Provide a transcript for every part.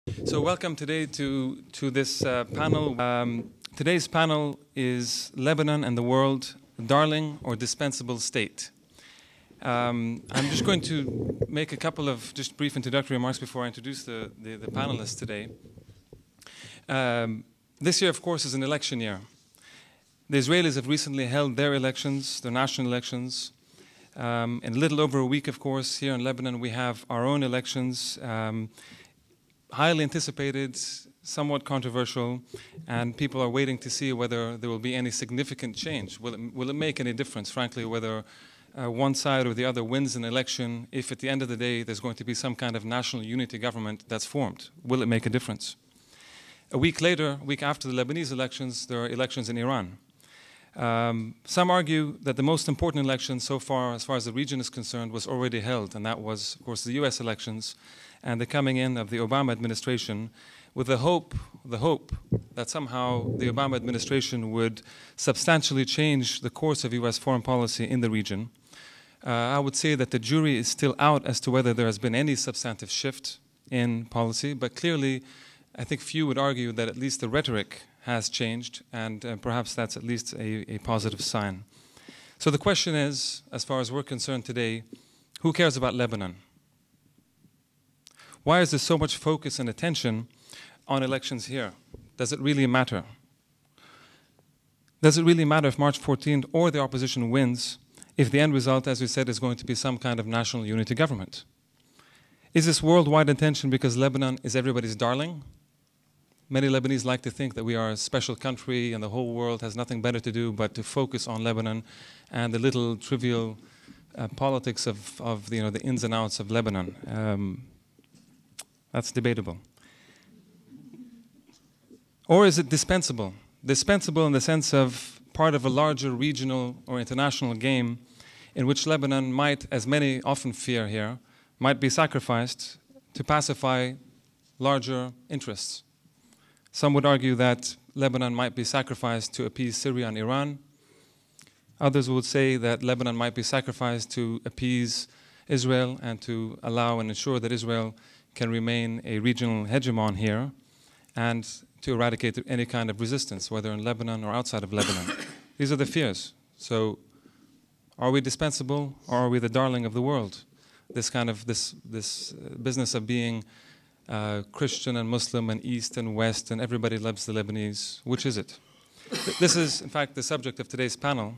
So welcome today to this panel. Today's panel is Lebanon and the World, Darling or Dispensable State. I'm just going to make a couple of just brief introductory remarks before I introduce the panelists today. This year, of course, is an election year. The Israelis have recently held their elections, their national elections. In a little over a week, of course, here in Lebanon, we have our own elections. Highly anticipated, somewhat controversial, and people are waiting to see whether there will be any significant change. Will it make any difference, frankly, whether one side or the other wins an election, if at the end of the day there's going to be some kind of national unity government that's formed? Will it make a difference? A week later, a week after the Lebanese elections, there are elections in Iran. Some argue that the most important election so far, as the region is concerned, was already held, and that was, of course, the US elections and the coming in of the Obama administration, with the hope that somehow the Obama administration would substantially change the course of US foreign policy in the region. I would say that the jury is still out as to whether there has been any substantive shift in policy, but clearly I think few would argue that at least the rhetoric has changed, and perhaps that's at least a positive sign. So the question is, as far as we're concerned today, who cares about Lebanon? Why is there so much focus and attention on elections here? Does it really matter? Does it really matter if March 14th or the opposition wins, if the end result, as we said, is going to be some kind of national unity government? Is this worldwide attention because Lebanon is everybody's darling? Many Lebanese like to think that we are a special country and the whole world has nothing better to do but to focus on Lebanon and the little trivial politics of the ins and outs of Lebanon. That's debatable. Or is it dispensable? Dispensable in the sense of part of a larger regional or international game in which Lebanon might, as many often fear here, might be sacrificed to pacify larger interests. Some would argue that Lebanon might be sacrificed to appease Syria and Iran. Others would say that Lebanon might be sacrificed to appease Israel and to allow and ensure that Israel can remain a regional hegemon here and to eradicate any kind of resistance, whether in Lebanon or outside of Lebanon. These are the fears. So are we dispensable or are we the darling of the world? This business of being Christian and Muslim and East and West and everybody loves the Lebanese. Which is it? This is, in fact, the subject of today's panel.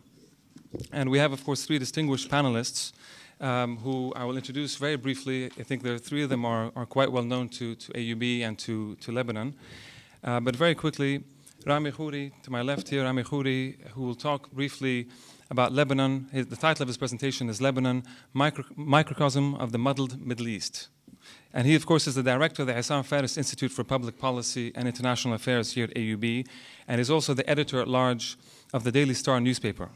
And we have, of course, three distinguished panelists who I will introduce very briefly. I think there are three of them are quite well known to AUB and to Lebanon. But very quickly, Rami Khouri, to my left here, Rami Khouri, who will talk briefly about Lebanon. The title of his presentation is Lebanon, Microcosm of the Muddled Middle East. And he, of course, is the director of the Hassan Institute for Public Policy and International Affairs here at AUB, and is also the editor-at-large of the Daily Star newspaper.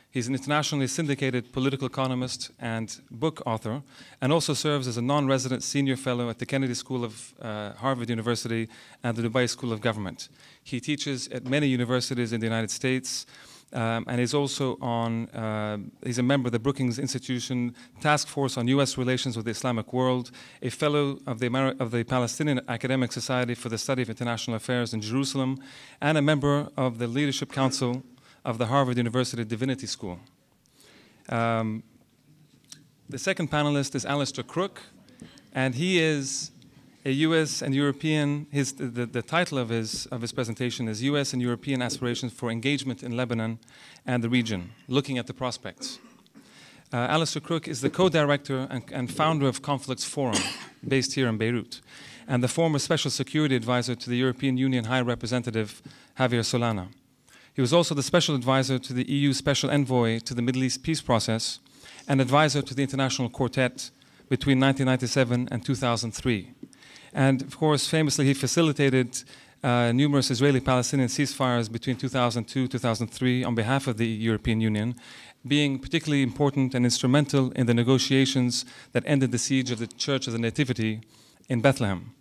He's an internationally syndicated political economist and book author, and also serves as a non-resident senior fellow at the Kennedy School of Harvard University and the Dubai School of Government. He teaches at many universities in the United States, and is also he's a member of the Brookings Institution Task Force on U.S. Relations with the Islamic World, a fellow of the Palestinian Academic Society for the Study of International Affairs in Jerusalem, and a member of the Leadership Council of the Harvard University Divinity School. The second panelist is Alastair Crooke, and he is a U.S. and European, the title of his presentation is U.S. and European Aspirations for Engagement in Lebanon and the Region, Looking at the Prospects. Alastair Crooke is the co-director and founder of Conflicts Forum, based here in Beirut, and the former Special Security Advisor to the European Union High Representative Javier Solana. He was also the Special Advisor to the EU Special Envoy to the Middle East Peace Process and Advisor to the International Quartet between 1997 and 2003. And, of course, famously, he facilitated numerous Israeli-Palestinian ceasefires between 2002 and 2003 on behalf of the European Union, being particularly important and instrumental in the negotiations that ended the siege of the Church of the Nativity in Bethlehem.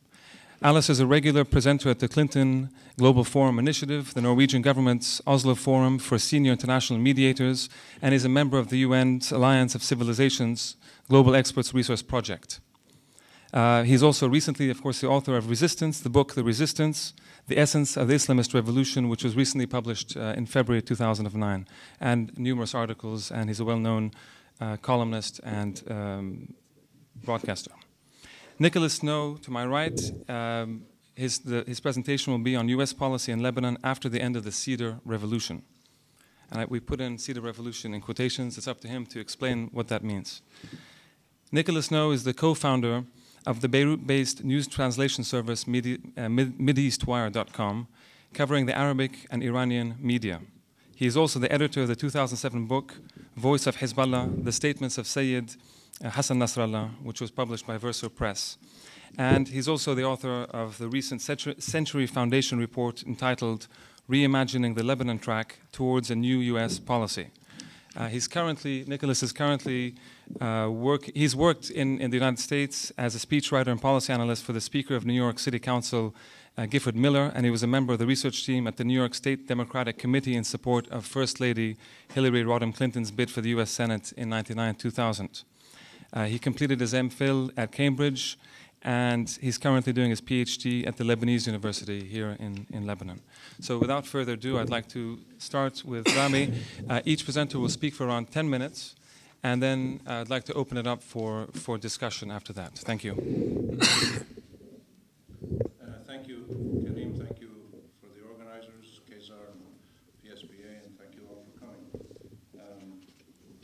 Alice is a regular presenter at the Clinton Global Forum Initiative, the Norwegian government's Oslo Forum for Senior International Mediators, and is a member of the UN's Alliance of Civilizations Global Experts Resource Project. He's also recently, of course, the author of Resistance, the book The Resistance, The Essence of the Islamist Revolution, which was recently published in February 2009, and numerous articles, and he's a well-known columnist and broadcaster. Nicholas Snow, to my right, his presentation will be on US policy in Lebanon after the end of the Cedar Revolution. And we put in Cedar Revolution in quotations. It's up to him to explain what that means. Nicholas Snow is the co-founder of the Beirut-based news translation service MideastWire.com, covering the Arabic and Iranian media. He is also the editor of the 2007 book, Voice of Hezbollah, The Statements of Sayyid, Hassan Nasrallah, which was published by Verso Press. And he's also the author of the recent Century Foundation report entitled Reimagining the Lebanon Track Towards a New U.S. Policy. Nicholas is currently he's worked in the United States as a speechwriter and policy analyst for the Speaker of New York City Council, Gifford Miller, and he was a member of the research team at the New York State Democratic Committee in support of First Lady Hillary Rodham Clinton's bid for the U.S. Senate in 1999-2000. He completed his MPhil at Cambridge, and he's currently doing his PhD at the Lebanese University here in Lebanon. So without further ado, I'd like to start with Rami. Each presenter will speak for around 10 minutes, and then I'd like to open it up for discussion after that. Thank you. Thank you, Karim. Thank you for the organizers, Kesar and PSBA, and thank you all for coming.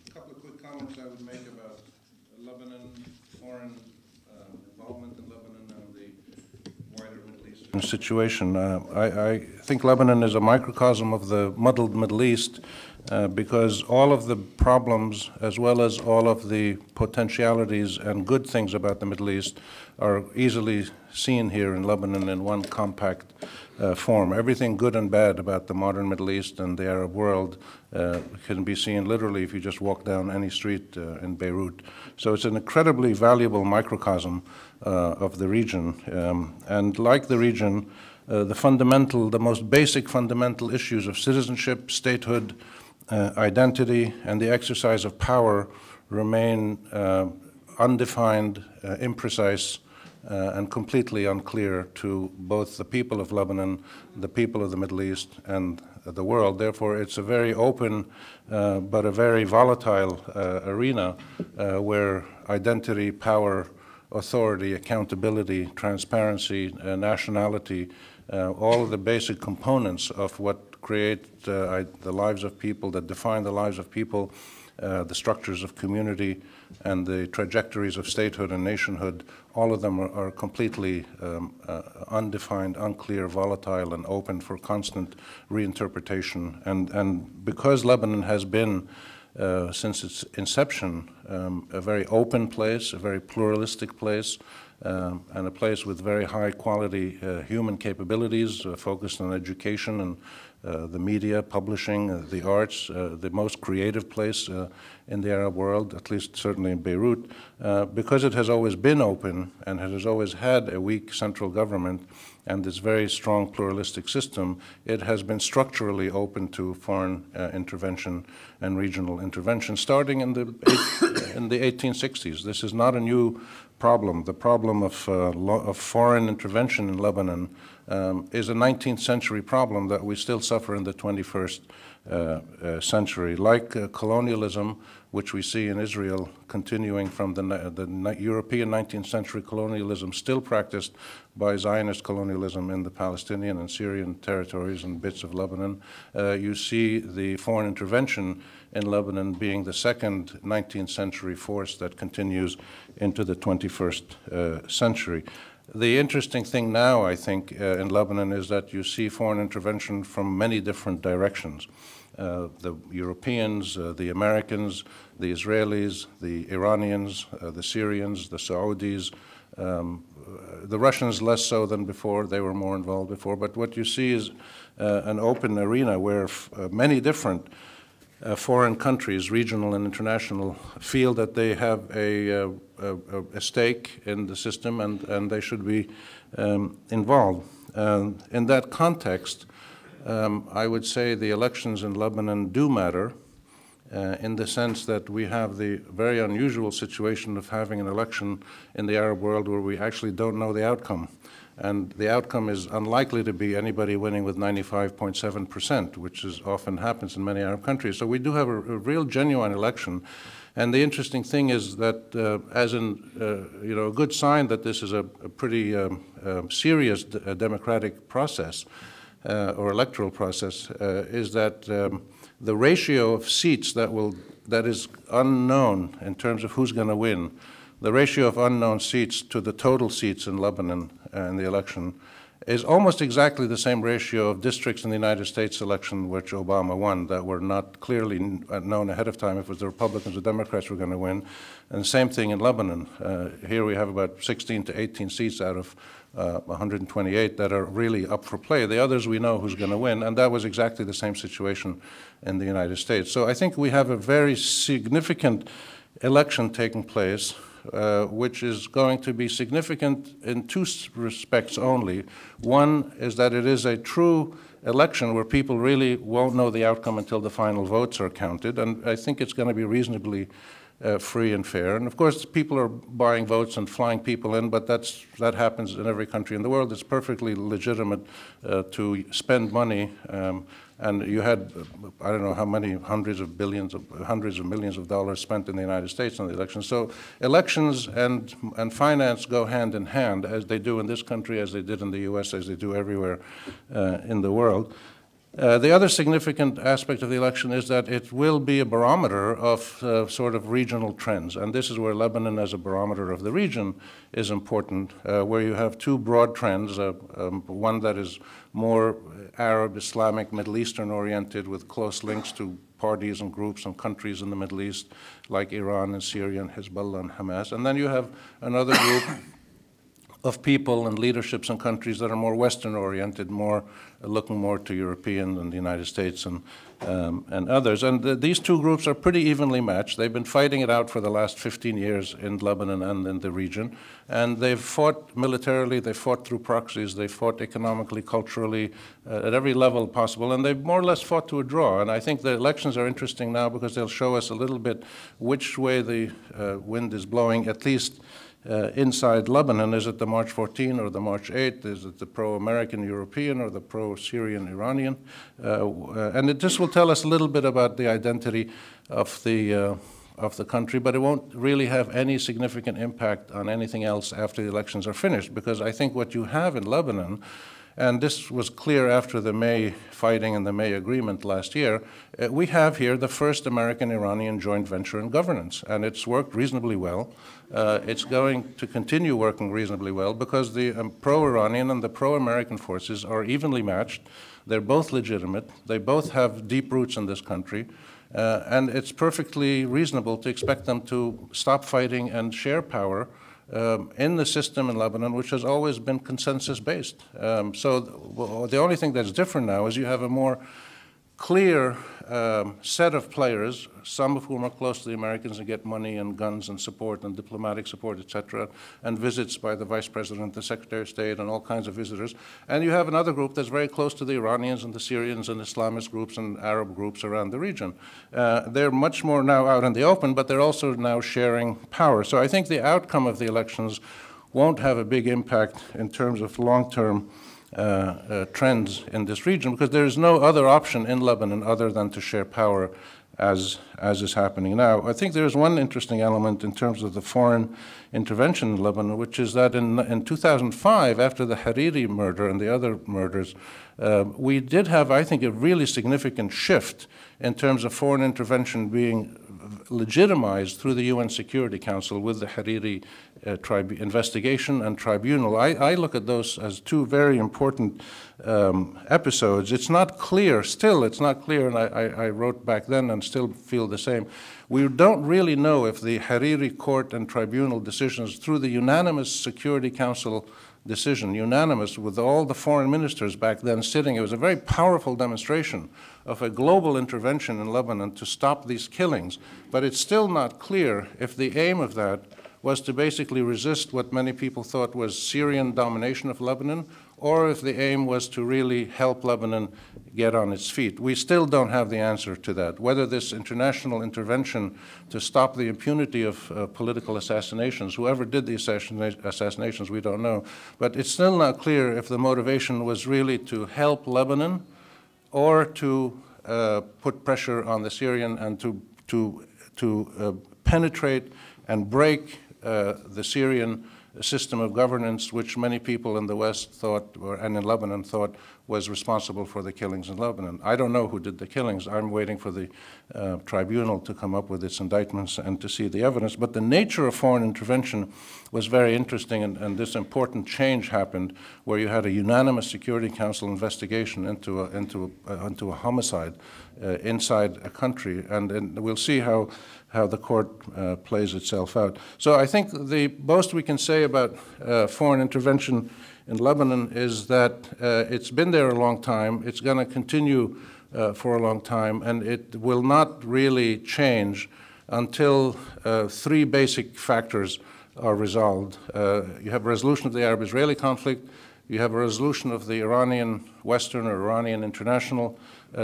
A couple of quick comments I would make about Lebanon, foreign involvement in Lebanon and the wider Middle Eastern situation. I think Lebanon is a microcosm of the muddled Middle East because all of the problems as well as all of the potentialities and good things about the Middle East are easily seen here in Lebanon in one compact form. Everything good and bad about the modern Middle East and the Arab world can be seen literally if you just walk down any street in Beirut. So it's an incredibly valuable microcosm of the region. And like the region, the most basic fundamental issues of citizenship, statehood, identity, and the exercise of power remain undefined, imprecise, and completely unclear to both the people of Lebanon, the people of the Middle East, and the world. Therefore, it's a very open but a very volatile arena where identity, power, authority, accountability, transparency, nationality, all of the basic components of what create the lives of people, that define the lives of people, the structures of community, and the trajectories of statehood and nationhood, all of them are completely undefined, unclear, volatile, and open for constant reinterpretation. And because Lebanon has been, since its inception, a very open place, a very pluralistic place, and a place with very high quality human capabilities focused on education and the media, publishing, the arts, the most creative place in the Arab world, at least certainly in Beirut, because it has always been open and it has always had a weak central government and this very strong pluralistic system, it has been structurally open to foreign intervention and regional intervention, starting in the 1860s. This is not a new problem. The problem of foreign intervention in Lebanon is a 19th century problem that we still suffer in the 21st century. Like colonialism, which we see in Israel continuing from the European 19th century colonialism still practiced by Zionist colonialism in the Palestinian and Syrian territories and bits of Lebanon. You see the foreign intervention in Lebanon being the second 19th century force that continues into the 21st century. The interesting thing now, I think, in Lebanon is that you see foreign intervention from many different directions. The Europeans, the Americans, the Israelis, the Iranians, the Syrians, the Saudis, the Russians less so than before. They were more involved before. But what you see is an open arena where many different foreign countries, regional and international, feel that they have a stake in the system and they should be involved. In that context, I would say the elections in Lebanon do matter, in the sense that we have the very unusual situation of having an election in the Arab world where we actually don't know the outcome. And the outcome is unlikely to be anybody winning with 95.7%, which often happens in many Arab countries. So we do have a real genuine election. And the interesting thing is that, as in, a good sign that this is a pretty serious democratic process or electoral process, is that the ratio of seats that is unknown in terms of who's going to win, the ratio of unknown seats to the total seats in Lebanon in the election is almost exactly the same ratio of districts in the United States election which Obama won that were not clearly known ahead of time if it was the Republicans or Democrats were going to win. And the same thing in Lebanon. Here we have about 16 to 18 seats out of 128 that are really up for play. The others we know who's going to win, and that was exactly the same situation in the United States. So I think we have a very significant election taking place, which is going to be significant in two respects only. One is that it is a true election where people really won't know the outcome until the final votes are counted, and I think it's going to be reasonably free and fair. And of course, people are buying votes and flying people in, but that happens in every country in the world. It's perfectly legitimate to spend money. And you had, I don't know how many hundreds of millions of dollars spent in the United States on the election. So elections and finance go hand in hand, as they do in this country, as they did in the US, as they do everywhere in the world. The other significant aspect of the election is that it will be a barometer of sort of regional trends. And this is where Lebanon as a barometer of the region is important, where you have two broad trends, one that is more Arab, Islamic, Middle Eastern oriented with close links to parties and groups and countries in the Middle East like Iran and Syria and Hezbollah and Hamas. And then you have another group of people and leaderships and countries that are more Western-oriented, looking more to European and the United States and others. And these two groups are pretty evenly matched. They've been fighting it out for the last 15 years in Lebanon and in the region. And they've fought militarily, they've fought through proxies, they've fought economically, culturally, at every level possible, and they've more or less fought to a draw. And I think the elections are interesting now because they'll show us a little bit which way the wind is blowing, at least inside Lebanon. Is it the March 14 or the March 8? Is it the pro-American European or the pro-Syrian Iranian? And this will tell us a little bit about the identity of the country, but it won't really have any significant impact on anything else after the elections are finished, because I think what you have in Lebanon, and this was clear after the May fighting and the May agreement last year, we have here the first American-Iranian joint venture in governance, and it's worked reasonably well. It's going to continue working reasonably well because the pro-Iranian and the pro-American forces are evenly matched. They're both legitimate. They both have deep roots in this country. And it's perfectly reasonable to expect them to stop fighting and share power in the system in Lebanon, which has always been consensus-based. So the only thing that's different now is you have a more clear set of players, some of whom are close to the Americans and get money and guns and support and diplomatic support, et cetera, and visits by the Vice President, the Secretary of State, and all kinds of visitors. And you have another group that's very close to the Iranians and the Syrians and Islamist groups and Arab groups around the region. They're much more now out in the open, but they're also now sharing power. So I think the outcome of the elections won't have a big impact in terms of long-term trends in this region, because there is no other option in Lebanon other than to share power as is happening now. I think there is one interesting element in terms of the foreign intervention in Lebanon, which is that in 2005, after the Hariri murder and the other murders, we did have, I think, a really significant shift in terms of foreign intervention being legitimized through the UN Security Council with the Hariri investigation and tribunal. I look at those as two very important episodes. It's not clear, still it's not clear, and I wrote back then and still feel the same. We don't really know if the Hariri court and tribunal decisions through the unanimous Security Council decision, unanimous with all the foreign ministers back then sitting, it was a very powerful demonstration of a global intervention in Lebanon to stop these killings. But it's still not clear if the aim of that was to basically resist what many people thought was Syrian domination of Lebanon, or if the aim was to really help Lebanon get on its feet. We still don't have the answer to that. Whether this international intervention to stop the impunity of political assassinations, whoever did the assassinations, we don't know. But it's still not clear if the motivation was really to help Lebanon or to put pressure on the Syrian and to penetrate and break the Syrian system of governance, which many people in the West thought, and in Lebanon thought, was responsible for the killings in Lebanon. I don't know who did the killings. I'm waiting for the tribunal to come up with its indictments and to see the evidence. But the nature of foreign intervention was very interesting, and this important change happened where you had a unanimous Security Council investigation into a homicide inside a country, and we'll see how the court plays itself out. So I think the most we can say about foreign intervention in Lebanon is that it's been there a long time, it's going to continue for a long time, and it will not really change until three basic factors are resolved. You have a resolution of the Arab-Israeli conflict, you have a resolution of the Iranian Western or Iranian international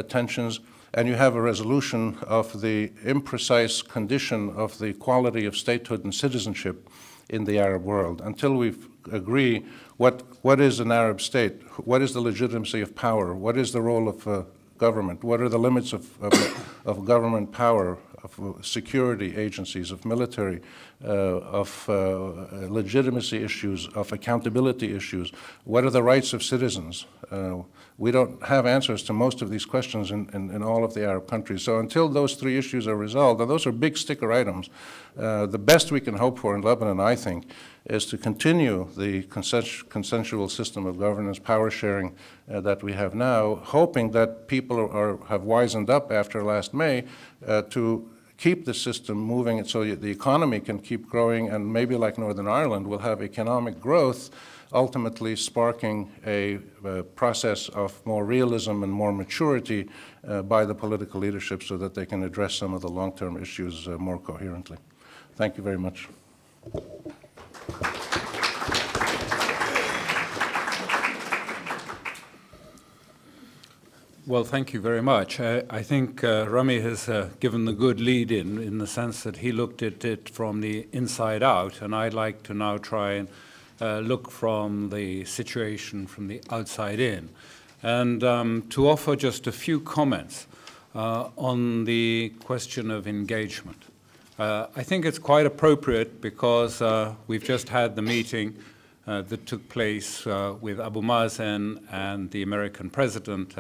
tensions, and you have a resolution of the imprecise condition of the quality of statehood and citizenship in the Arab world. Until we agree what is an Arab state, what is the legitimacy of power, what is the role of government, what are the limits of government power, of security agencies, of military, of legitimacy issues, of accountability issues, what are the rights of citizens? We don't have answers to most of these questions in all of the Arab countries. So until those three issues are resolved, and those are big sticker items, the best we can hope for in Lebanon, I think, is to continue the consensual system of governance, power sharing that we have now, hoping that people have wisened up after last May to keep the system moving so the economy can keep growing, and maybe like Northern Ireland, we'll have economic growth, ultimately sparking a process of more realism and more maturity by the political leadership so that they can address some of the long-term issues more coherently. Thank you very much. Well, thank you very much. I think Rami has given the good lead in the sense that he looked at it from the inside out, and I'd like to now try and look from the situation from the outside in, and to offer just a few comments on the question of engagement. I think it's quite appropriate because we've just had the meeting that took place with Abu Mazen and the American president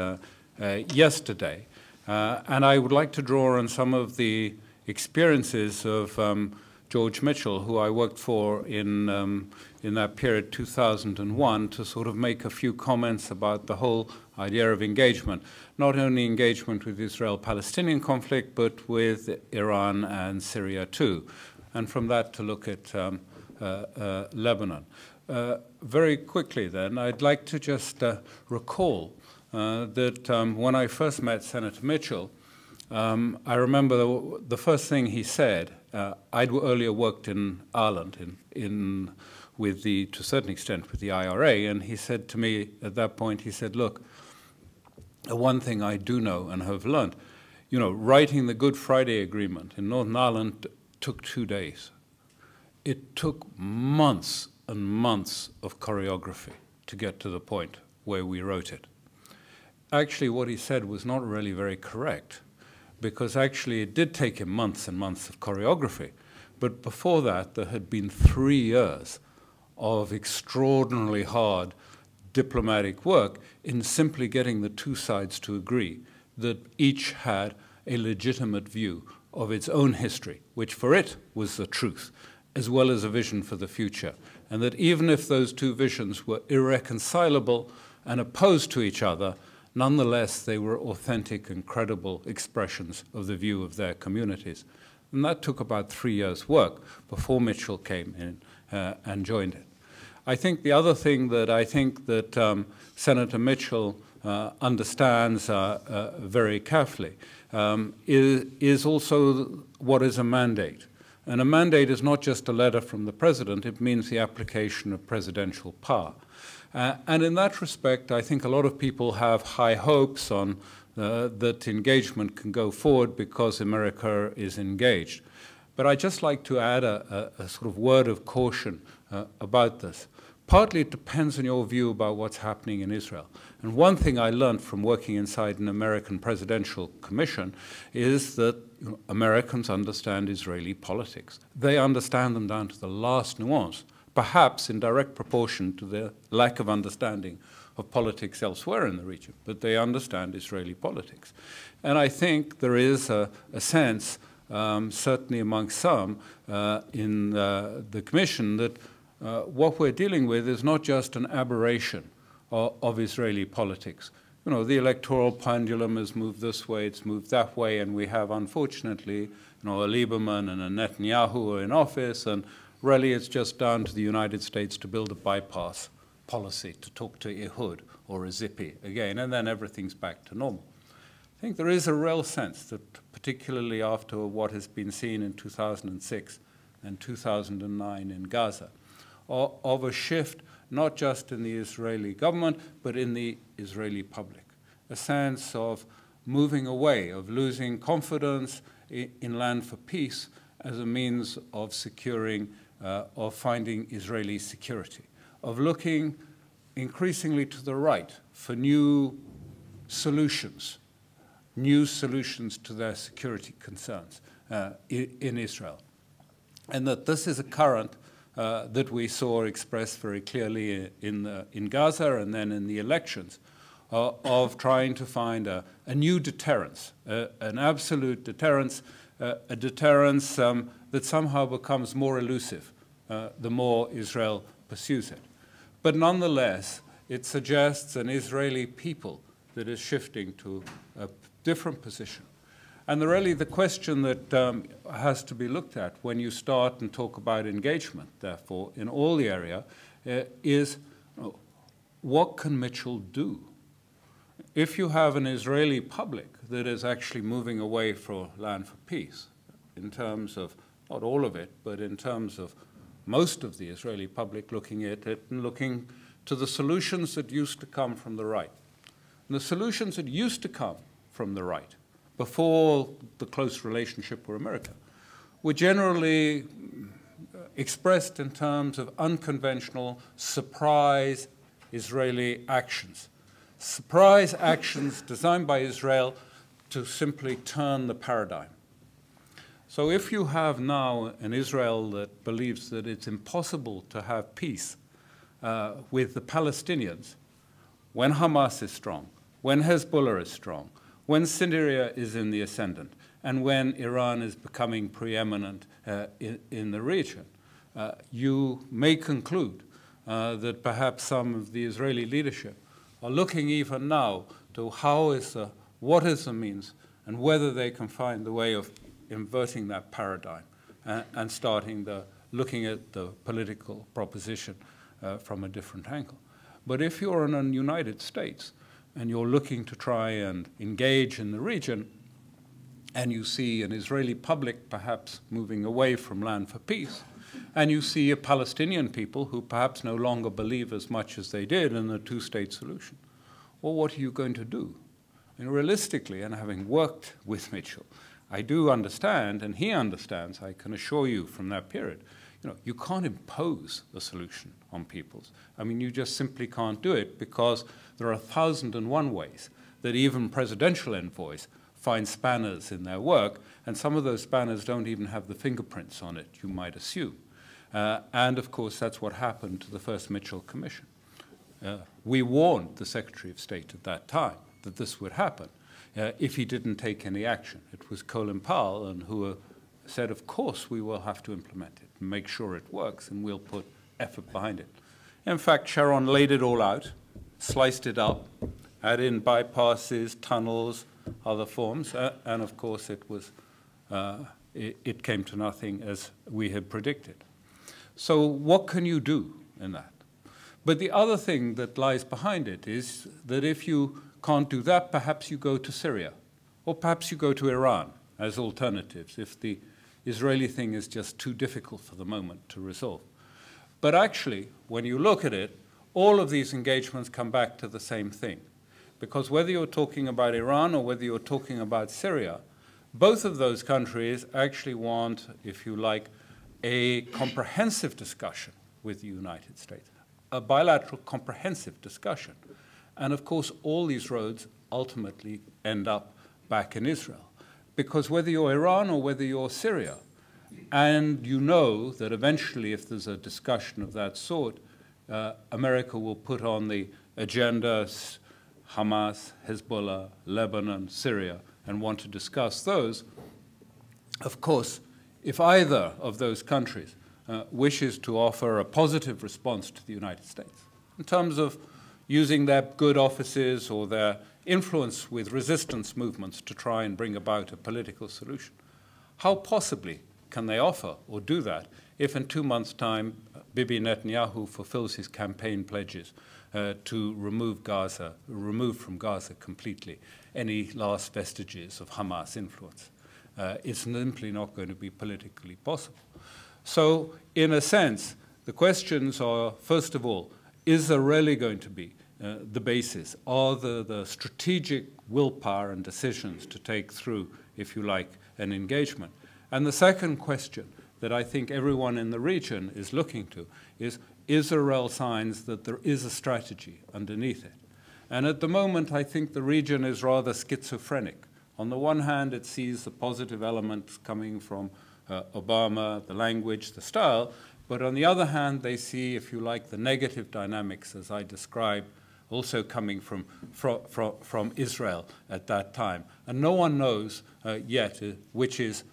yesterday. And I would like to draw on some of the experiences of George Mitchell, who I worked for in that period, 2001, to sort of make a few comments about the whole idea of engagement. Not only engagement with the Israel-Palestinian conflict, but with Iran and Syria too. And from that to look at Lebanon. Very quickly then, I'd like to just recall that when I first met Senator Mitchell, I remember the first thing he said. I'd earlier worked in Ireland, to a certain extent, with the IRA, and he said to me at that point, he said, look, one thing I do know and have learned, writing the Good Friday Agreement in Northern Ireland took 2 days. It took months and months of choreography to get to the point where we wrote it. Actually, what he said was not really very correct, because actually it did take him months and months of choreography. But before that, there had been 3 years of extraordinarily hard diplomatic work in simply getting the two sides to agree that each had a legitimate view of its own history, which for it was the truth, as well as a vision for the future. And that even if those two visions were irreconcilable and opposed to each other, nonetheless, they were authentic and credible expressions of the view of their communities. And that took about 3 years' work before Mitchell came in and joined it. I think the other thing that I think that Senator Mitchell understands very carefully is also what is a mandate. And a mandate is not just a letter from the president, it means the application of presidential power. And in that respect, I think a lot of people have high hopes on that engagement can go forward because America is engaged. But I'd just like to add a sort of word of caution about this. Partly it depends on your view about what's happening in Israel. And one thing I learned from working inside an American presidential commission is that Americans understand Israeli politics. They understand them down to the last nuance, perhaps in direct proportion to their lack of understanding of politics elsewhere in the region, but they understand Israeli politics. And I think there is a sense, certainly among some in the Commission, that what we're dealing with is not just an aberration of Israeli politics. You know, the electoral pendulum has moved this way, it's moved that way, and we have, unfortunately, a Lieberman and a Netanyahu in office, and really it's just down to the United States to build a bypass policy to talk to Ehud or a Zippy again, and then everything's back to normal. I think there is a real sense that, particularly after what has been seen in 2006 and 2009 in Gaza, of a shift not just in the Israeli government, but in the Israeli public. A sense of moving away, of losing confidence in land for peace as a means of securing, of finding Israeli security, of looking increasingly to the right for new solutions to their security concerns in Israel. And that this is a current that we saw expressed very clearly in Gaza and then in the elections, of trying to find a new deterrence, an absolute deterrence, a deterrence that somehow becomes more elusive the more Israel pursues it. But nonetheless, it suggests an Israeli people that is shifting to a different position. And really the question that has to be looked at when you start and talk about engagement, therefore, in all the area, is what can Mitchell do? If you have an Israeli public that is actually moving away from land for peace, in terms of, not all of it, but in terms of most of the Israeli public looking at it and looking to the solutions that used to come from the right. And the solutions that used to come from the right before the close relationship with America were generally expressed in terms of unconventional, surprise Israeli actions. Surprise actions designed by Israel to simply turn the paradigm. So if you have now an Israel that believes that it's impossible to have peace with the Palestinians when Hamas is strong, when Hezbollah is strong, when Syria is in the ascendant, and when Iran is becoming preeminent in the region, you may conclude that perhaps some of the Israeli leadership are looking even now to what is the means and whether they can find the way of inverting that paradigm and starting looking at the political proposition from a different angle. But if you're in the United States and you're looking to try and engage in the region, and you see an Israeli public perhaps moving away from land for peace, and you see a Palestinian people who perhaps no longer believe as much as they did in the two-state solution, well, what are you going to do? And realistically, and having worked with Mitchell, I do understand, and he understands, I can assure you from that period, you can't impose a solution on peoples. I mean, you just simply can't do it because there are 1,001 ways that even presidential envoys find spanners in their work, and some of those spanners don't even have the fingerprints on it, you might assume. And of course, that's what happened to the first Mitchell Commission. We warned the Secretary of State at that time that this would happen if he didn't take any action. It was Colin Powell and who said, of course, we will have to implement it and make sure it works, and we'll put effort behind it. In fact, Sharon laid it all out, sliced it up, added in bypasses, tunnels, other forms, and of course it came to nothing as we had predicted. So what can you do in that? But the other thing that lies behind it is that if you can't do that, perhaps you go to Syria, or perhaps you go to Iran as alternatives if the Israeli thing is just too difficult for the moment to resolve. But actually, when you look at it, all of these engagements come back to the same thing. Because whether you're talking about Iran or whether you're talking about Syria, both of those countries actually want, if you like, a comprehensive discussion with the United States, a bilateral comprehensive discussion. And of course, all these roads ultimately end up back in Israel. Because whether you're Iran or whether you're Syria, and you know that eventually if there's a discussion of that sort, America will put on the agenda Hamas, Hezbollah, Lebanon, Syria, and want to discuss those. Of course, if either of those countries wishes to offer a positive response to the United States in terms of using their good offices or their influence with resistance movements to try and bring about a political solution, how possibly can they offer or do that if in 2 months' time Bibi Netanyahu fulfills his campaign pledges to remove from Gaza completely any last vestiges of Hamas influence? It's simply not going to be politically possible. So, in a sense, the questions are, first of all, is there really going to be the basis? Are the strategic willpower and decisions to take through, if you like, an engagement? And the second question that I think everyone in the region is looking to is there real signs that there is a strategy underneath it? And at the moment, I think the region is rather schizophrenic. On the one hand, it sees the positive elements coming from Obama, the language, the style, but on the other hand, they see, if you like, the negative dynamics, as I described, also coming from Israel at that time. And no one knows yet which is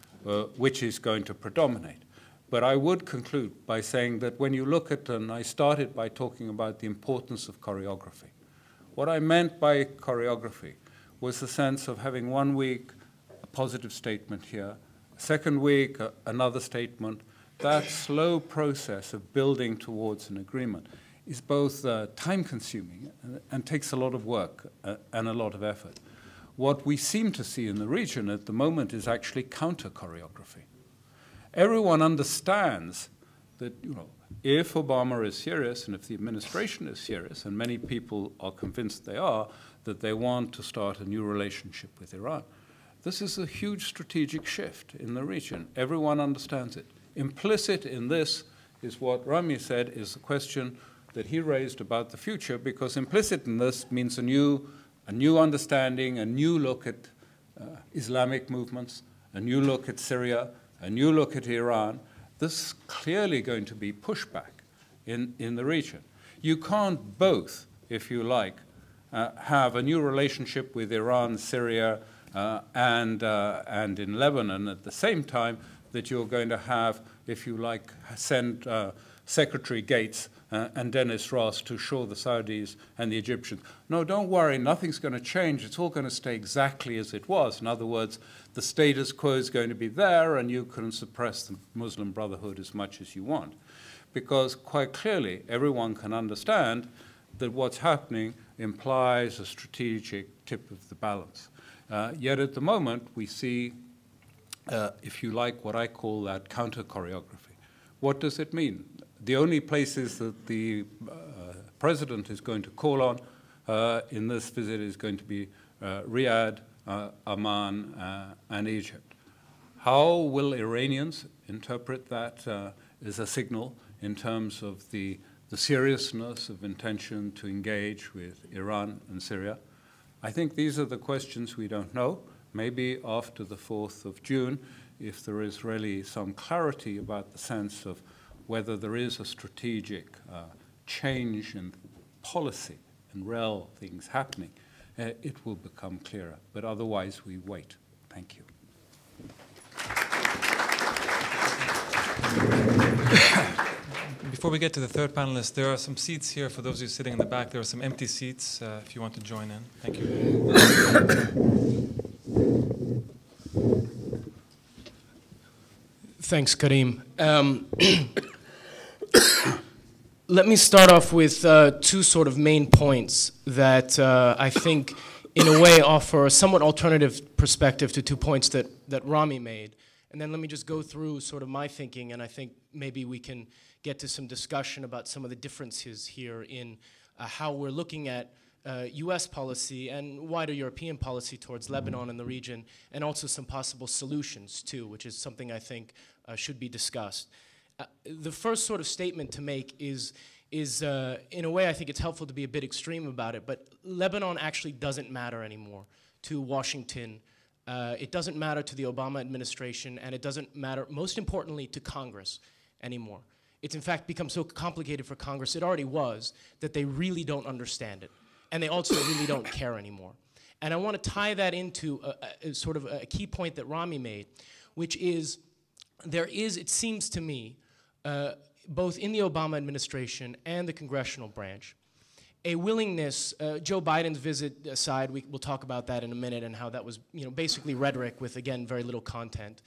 going to predominate. But I would conclude by saying that when you look at, and I started by talking about the importance of choreography. What I meant by choreography was the sense of having 1 week a positive statement here, second week another statement. That slow process of building towards an agreement is both time-consuming and takes a lot of work and a lot of effort. What we seem to see in the region at the moment is actually counter-choreography. Everyone understands that, if Obama is serious and if the administration is serious, and many people are convinced they are, that they want to start a new relationship with Iran. This is a huge strategic shift in the region. Everyone understands it. Implicit in this is what Rami said is the question that he raised about the future, because implicit in this means a new understanding, a new look at Islamic movements, a new look at Syria, a new look at Iran. This is clearly going to be pushback in the region. You can't both, if you like, have a new relationship with Iran, Syria, and in Lebanon at the same time that you're going to have, if you like, send Secretary Gates and Dennis Ross to assure the Saudis and the Egyptians, no, don't worry, nothing's going to change. It's all going to stay exactly as it was. In other words, the status quo is going to be there, and you can suppress the Muslim Brotherhood as much as you want. Because quite clearly, everyone can understand that what's happening implies a strategic tip of the balance. Yet at the moment, we see, if you like, what I call that counter-choreography. What does it mean? The only places that the president is going to call on in this visit is going to be Riyadh, Amman, and Egypt. How will Iranians interpret that as a signal in terms of the seriousness of intention to engage with Iran and Syria? I think these are the questions we don't know. Maybe after the 4th of June, if there is really some clarity about the sense of whether there is a strategic change in policy and real things happening, it will become clearer. But otherwise, we wait. Thank you. Before we get to the third panelist, there are some seats here for those of you sitting in the back. There are some empty seats if you want to join in. Thank you. Thanks, Karim. Let me start off with two sort of main points that I think, in a way, offer a somewhat alternative perspective to 2 points that Rami made. And then let me just go through sort of my thinking, and I think maybe we can get to some discussion about some of the differences here in how we're looking at US policy and wider European policy towards Lebanon and the region, and also some possible solutions too, which is something I think should be discussed. The first sort of statement to make is in a way I think it's helpful to be a bit extreme about it, but Lebanon actually doesn't matter anymore to Washington. It doesn't matter to the Obama administration, and it doesn't matter, most importantly, to Congress anymore. It's in fact become so complicated for Congress, it already was, that they really don't understand it. And they also really don't care anymore. And I want to tie that into a sort of a key point that Rami made, which is there is, it seems to me, both in the Obama administration and the congressional branch, a willingness, Joe Biden's visit aside, we'll talk about that in a minute and how that was basically rhetoric with, again, very little content.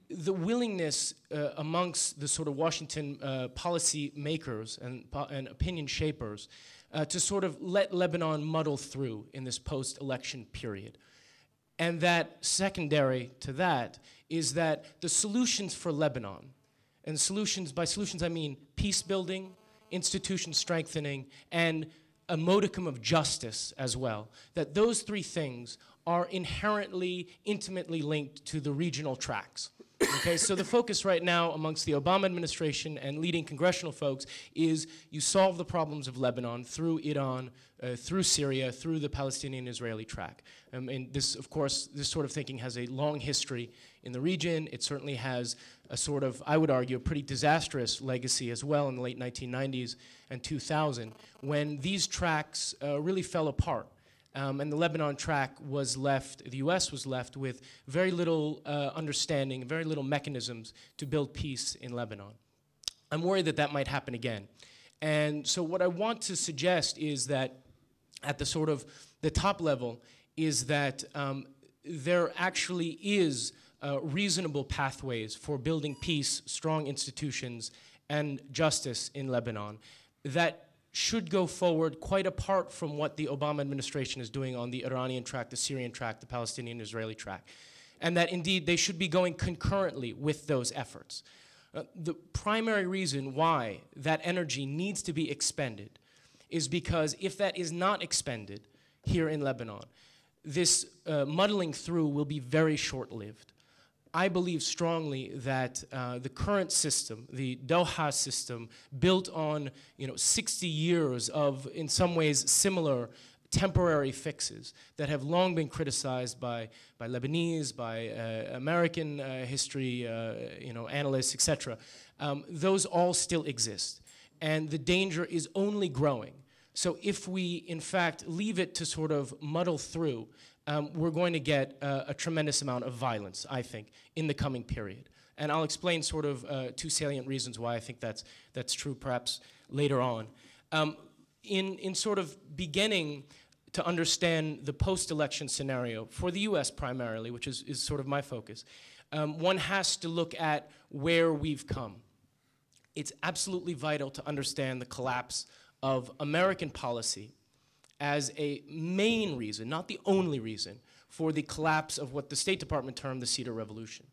The willingness amongst the sort of Washington policy makers and opinion shapers to sort of let Lebanon muddle through in this post-election period. And that secondary to that is that the solutions for Lebanon, and solutions, by solutions I mean peace building, institution strengthening, and a modicum of justice as well, that those three things are inherently, intimately linked to the regional tracks. Okay, so the focus right now amongst the Obama administration and leading congressional folks is you solve the problems of Lebanon through Iran, through Syria, through the Palestinian-Israeli track. And this, of course, this sort of thinking has a long history in the region. It certainly has a sort of, I would argue, a pretty disastrous legacy as well in the late 1990s and 2000, when these tracks really fell apart. And the Lebanon track was left, the US was left with very little understanding, very little mechanisms to build peace in Lebanon. I'm worried that that might happen again. And so what I want to suggest is that at the sort of the top level is that there actually is reasonable pathways for building peace, strong institutions, and justice in Lebanon that should go forward quite apart from what the Obama administration is doing on the Iranian track, the Syrian track, the Palestinian-Israeli track. And that indeed they should be going concurrently with those efforts. The primary reason why that energy needs to be expended is because if that is not expended here in Lebanon, this muddling through will be very short-lived. I believe strongly that the current system, the Doha system, built on 60 years of, in some ways, similar temporary fixes that have long been criticized by Lebanese, by American history, analysts, etc. Those all still exist, and the danger is only growing. So if we, in fact, leave it to sort of muddle through, we're going to get a tremendous amount of violence, I think, in the coming period. And I'll explain sort of two salient reasons why I think that's true perhaps later on. In sort of beginning to understand the post-election scenario, for the US primarily, which is sort of my focus, one has to look at where we've come. It's absolutely vital to understand the collapse of American policy as a main reason, not the only reason, for the collapse of what the State Department termed the Cedar Revolution.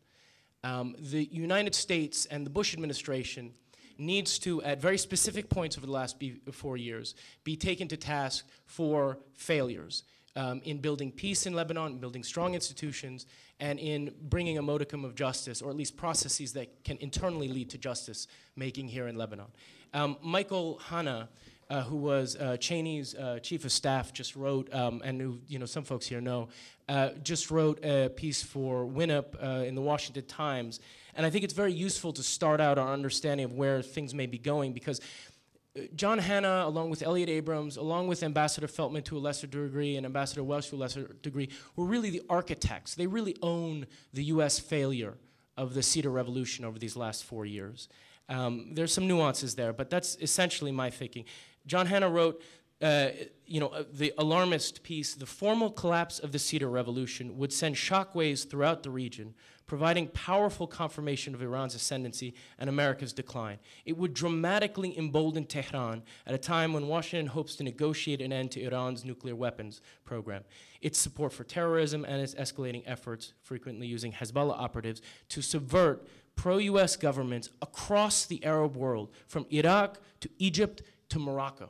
The United States and the Bush administration needs to, at very specific points over the last 4 years, be taken to task for failures in building peace in Lebanon, in building strong institutions, and in bringing a modicum of justice, or at least processes that can internally lead to justice making here in Lebanon. Michael Hanna, who was Cheney's chief of staff, just wrote, and who some folks here know, just wrote a piece for Winnup in the Washington Times. And I think it's very useful to start out our understanding of where things may be going, because John Hanna, along with Elliot Abrams, along with Ambassador Feltman to a lesser degree and Ambassador Welsh to a lesser degree, were really the architects. They really own the US failure of the Cedar Revolution over these last 4 years. There's some nuances there, but that's essentially my thinking. John Hanna wrote, the alarmist piece, the formal collapse of the Cedar Revolution would send shockwaves throughout the region, providing powerful confirmation of Iran's ascendancy and America's decline. It would dramatically embolden Tehran at a time when Washington hopes to negotiate an end to Iran's nuclear weapons program. Its support for terrorism and its escalating efforts, frequently using Hezbollah operatives, to subvert pro-US governments across the Arab world, from Iraq to Egypt to Morocco.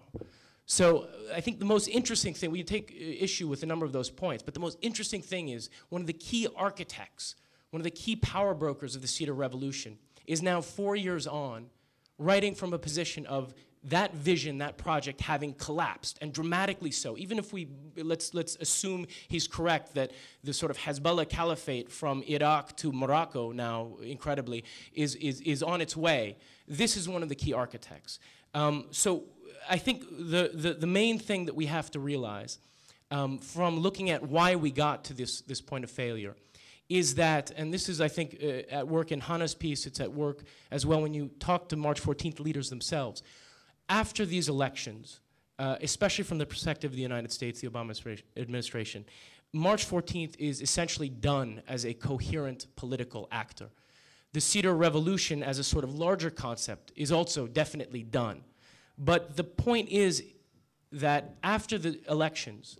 So I think the most interesting thing, we take issue with a number of those points, but the most interesting thing is one of the key architects, one of the key power brokers of the Cedar Revolution is now 4 years on, writing from a position of that vision, that project having collapsed, and dramatically so. Even if let's assume he's correct that the sort of Hezbollah caliphate from Iraq to Morocco now, incredibly, is on its way. This is one of the key architects. So I think the main thing that we have to realize from looking at why we got to this point of failure is that, and this is, I think, at work in Hannah's piece, it's at work as well when you talk to March 14th leaders themselves. After these elections, especially from the perspective of the United States, the Obama administration, March 14th is essentially done as a coherent political actor. The Cedar Revolution as a sort of larger concept is also definitely done. But the point is that after the elections,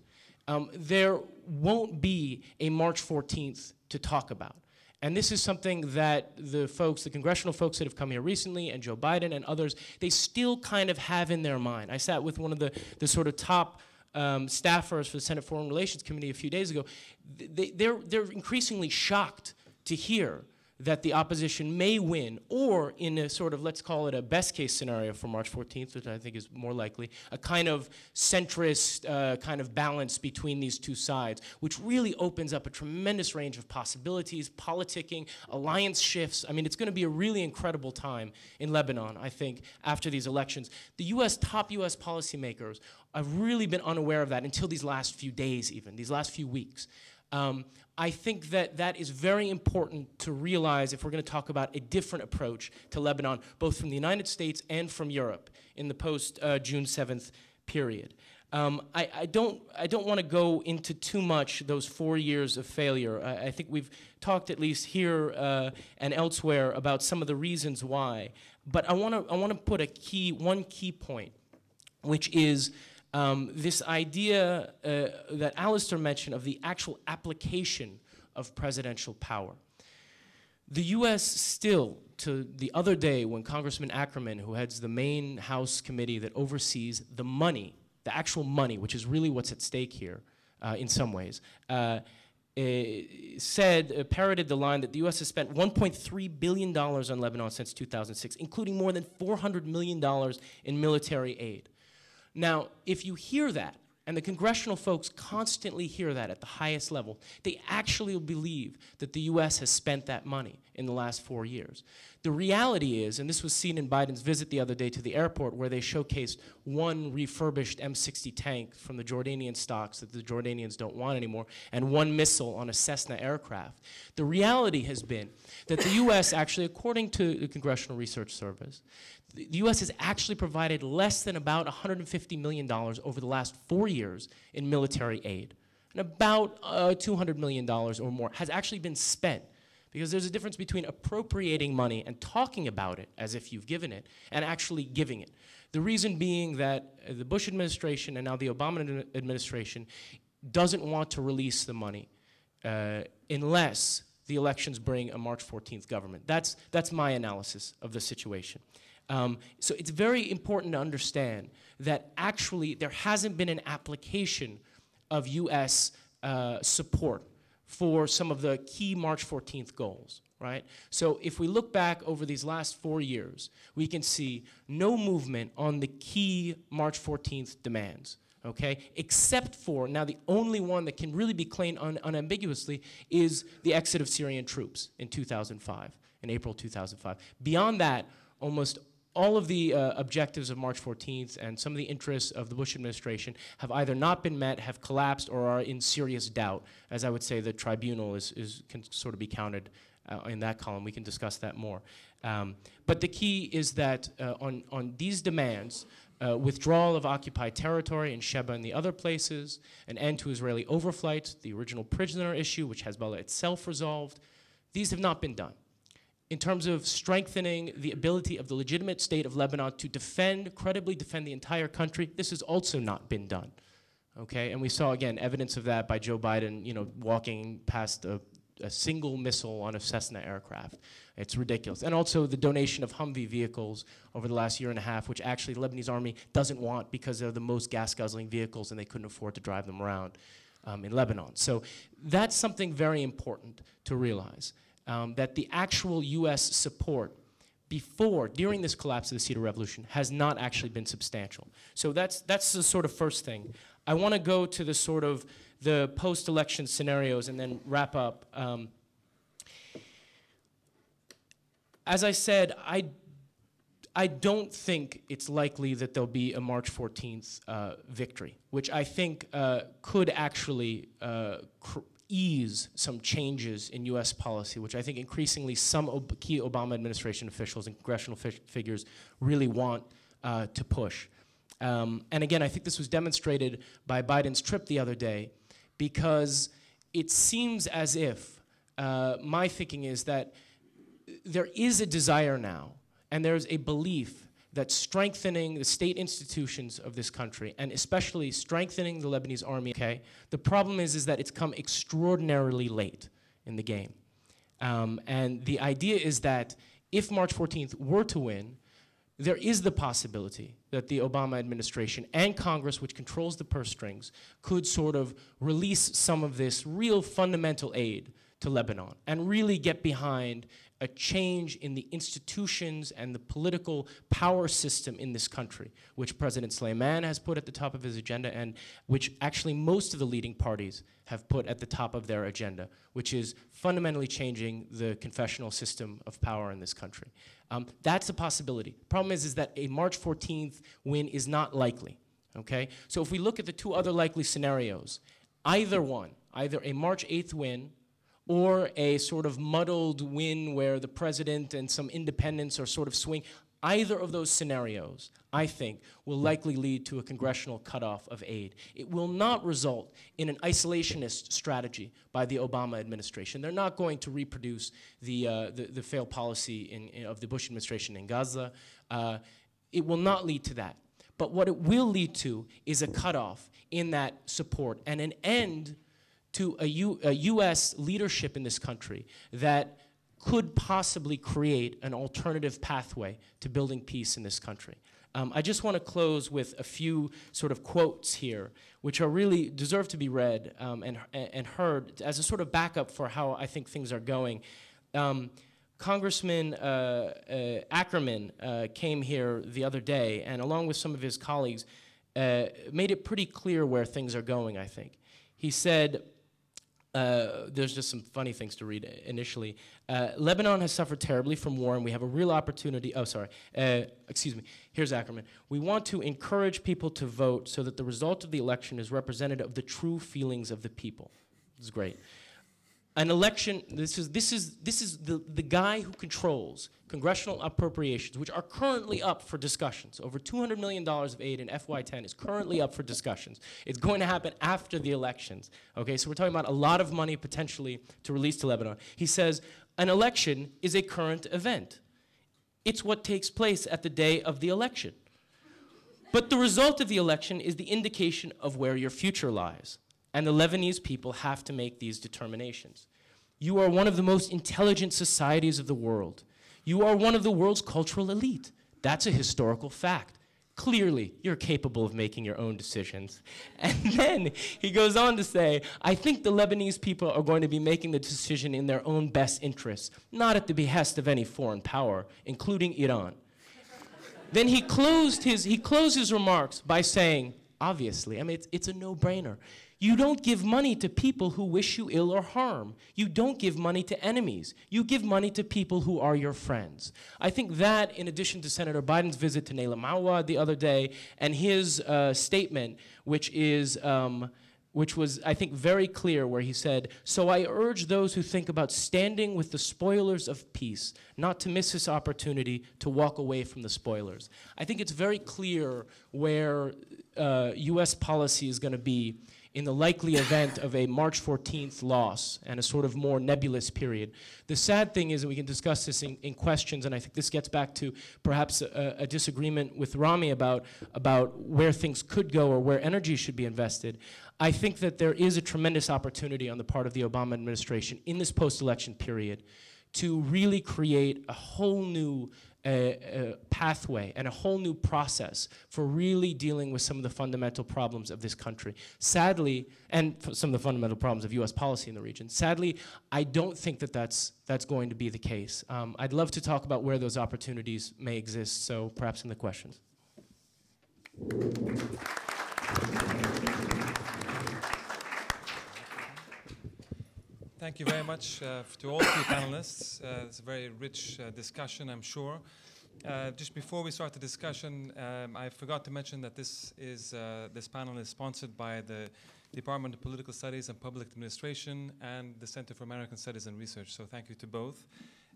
there won't be a March 14th to talk about. And this is something that the folks, the congressional folks that have come here recently, and Joe Biden and others, they still kind of have in their mind. I sat with one of the sort of top staffers for the Senate Foreign Relations Committee a few days ago. They're increasingly shocked to hear that the opposition may win, or in a sort of, let's call it a best case scenario for March 14th, which I think is more likely, a kind of centrist kind of balance between these two sides, which really opens up a tremendous range of possibilities, politicking, alliance shifts. I mean, it's going to be a really incredible time in Lebanon, I think, after these elections. The top US policymakers have really been unaware of that until these last few days even, these last few weeks. I think that is very important to realize if we're going to talk about a different approach to Lebanon, both from the United States and from Europe in the post-June 7th period. I don't want to go into too much those 4 years of failure. I think we've talked at least here and elsewhere about some of the reasons why. But I want to put one key point, which is this idea that Alistair mentioned of the actual application of presidential power. The US still, to the other day when Congressman Ackerman, who heads the main House committee that oversees the money, the actual money, which is really what's at stake here in some ways, parroted the line that the US has spent $1.3 billion on Lebanon since 2006, including more than $400 million in military aid. Now, if you hear that, and the congressional folks constantly hear that at the highest level, they actually believe that the US has spent that money in the last 4 years. The reality is, and this was seen in Biden's visit the other day to the airport where they showcased one refurbished M60 tank from the Jordanian stocks that the Jordanians don't want anymore, and one missile on a Cessna aircraft. The reality has been that the US actually, according to the Congressional Research Service, the US has actually provided less than about $150 million over the last 4 years in military aid. And about $200 million or more has actually been spent, because there's a difference between appropriating money and talking about it as if you've given it and actually giving it. The reason being that the Bush administration and now the Obama administration doesn't want to release the money unless the elections bring a March 14th government. That's my analysis of the situation. So it's very important to understand that actually there hasn't been an application of US support for some of the key March 14th goals, right? So if we look back over these last 4 years, we can see no movement on the key March 14th demands, okay? Except for, now the only one that can really be claimed unambiguously is the exit of Syrian troops in 2005, in April 2005. Beyond that, almost all of the objectives of March 14th and some of the interests of the Bush administration have either not been met, have collapsed, or are in serious doubt. As I would say, the tribunal can sort of be counted in that column. We can discuss that more. But the key is that on these demands, withdrawal of occupied territory in Sheba and the other places, an end to Israeli overflights, the original prisoner issue, which Hezbollah itself resolved, these have not been done. In terms of strengthening the ability of the legitimate state of Lebanon to credibly defend the entire country, this has also not been done, okay? And we saw, again, evidence of that by Joe Biden, walking past a single missile on a Cessna aircraft. It's ridiculous. And also the donation of Humvee vehicles over the last year and a half, which actually the Lebanese army doesn't want because they're the most gas-guzzling vehicles and they couldn't afford to drive them around in Lebanon. So that's something very important to realize, that the actual US support during this collapse of the Cedar Revolution has not actually been substantial. So that's the sort of first thing. I want to go to the sort of the post-election scenarios and then wrap up. As I said, I don't think it's likely that there'll be a March 14th victory, which I think could actually ease some changes in US policy, which I think increasingly some key Obama administration officials and congressional figures really want to push. And again, I think this was demonstrated by Biden's trip the other day, because it seems as if, my thinking is that there is a desire now, and there's a belief that strengthening the state institutions of this country, and especially strengthening the Lebanese army, okay? The problem is that it's come extraordinarily late in the game. And the idea is that if March 14th were to win, there is the possibility that the Obama administration and Congress, which controls the purse strings, could sort of release some of this real fundamental aid to Lebanon and really get behind a change in the institutions and the political power system in this country, which President Suleiman has put at the top of his agenda and which actually most of the leading parties have put at the top of their agenda, which is fundamentally changing the confessional system of power in this country. That's a possibility. Problem is that a March 14th win is not likely, okay? So if we look at the two other likely scenarios, either one, either a March 8th win or a sort of muddled win where the president and some independents are sort of swing, either of those scenarios, I think, will likely lead to a congressional cutoff of aid. It will not result in an isolationist strategy by the Obama administration. They're not going to reproduce the failed policy of the Bush administration in Gaza. It will not lead to that. But what it will lead to is a cutoff in that support and an end to a US leadership in this country that could possibly create an alternative pathway to building peace in this country. I just want to close with a few sort of quotes here, which are really deserve to be read and heard as a sort of backup for how I think things are going. Congressman Ackerman came here the other day, and along with some of his colleagues, made it pretty clear where things are going, I think. He said, there's just some funny things to read initially. Lebanon has suffered terribly from war, and we have a real opportunity. Oh, sorry. Excuse me. Here's Ackerman. We want to encourage people to vote so that the result of the election is representative of the true feelings of the people. This is great. An election, this is the guy who controls congressional appropriations, which are currently up for discussions. Over $200 million of aid in FY10 is currently up for discussions. It's going to happen after the elections. Okay, so we're talking about a lot of money potentially to release to Lebanon. He says, an election is a current event. It's what takes place at the day of the election. But the result of the election is the indication of where your future lies. And the Lebanese people have to make these determinations. You are one of the most intelligent societies of the world. You are one of the world's cultural elite. That's a historical fact. Clearly, you're capable of making your own decisions. And then he goes on to say, I think the Lebanese people are going to be making the decision in their own best interests, not at the behest of any foreign power, including Iran. Then he closed his remarks by saying, obviously, I mean, it's a no-brainer. You don't give money to people who wish you ill or harm. You don't give money to enemies. You give money to people who are your friends. I think that, in addition to Senator Biden's visit to Nayla Mawad the other day and his statement, which was, I think, very clear, where he said, so I urge those who think about standing with the spoilers of peace not to miss this opportunity to walk away from the spoilers. I think it's very clear where US policy is going to be in the likely event of a March 14th loss and a sort of more nebulous period. The sad thing is, and we can discuss this in questions, and I think this gets back to perhaps a disagreement with Rami about where things could go or where energy should be invested. I think that there is a tremendous opportunity on the part of the Obama administration in this post-election period to really create a whole new pathway and a whole new process for really dealing with some of the fundamental problems of this country. Sadly, and some of the fundamental problems of US policy in the region. Sadly, I don't think that that's going to be the case. I'd love to talk about where those opportunities may exist, so perhaps in the questions. Thank you very much to all three panelists. It's a very rich discussion, I'm sure. Just before we start the discussion, I forgot to mention that this panel is sponsored by the Department of Political Studies and Public Administration and the Center for American Studies and Research, so thank you to both.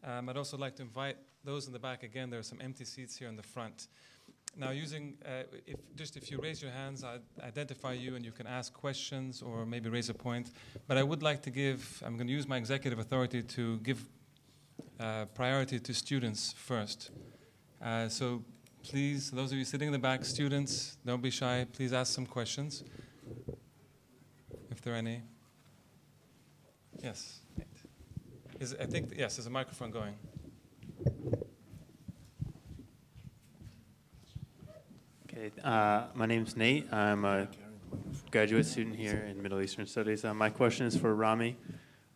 I'd also like to invite those in the back again. There are some empty seats here in the front. Now, if you raise your hands, I'll identify you and you can ask questions or maybe raise a point. But I would like to I'm going to use my executive authority to give priority to students first. So please, those of you sitting in the back, students, don't be shy. Please ask some questions, if there are any. Yes. I think, yes, there's a microphone going. Okay, my name's Nate. I'm a graduate student here in Middle Eastern Studies. My question is for Rami.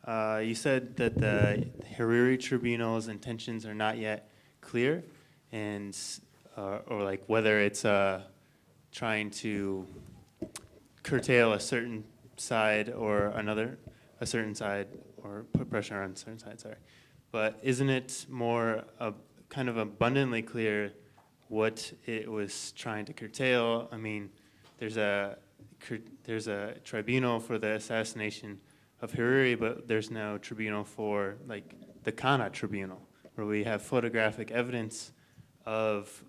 You said that the Hariri Tribunal's intentions are not yet clear, and or like whether it's trying to curtail a certain side or a certain side, or put pressure on a certain side. Sorry, but isn't it more kind of abundantly clear what it was trying to curtail? I mean, there's a tribunal for the assassination of Hariri, but there's no tribunal for like the Kana tribunal, where we have photographic evidence of,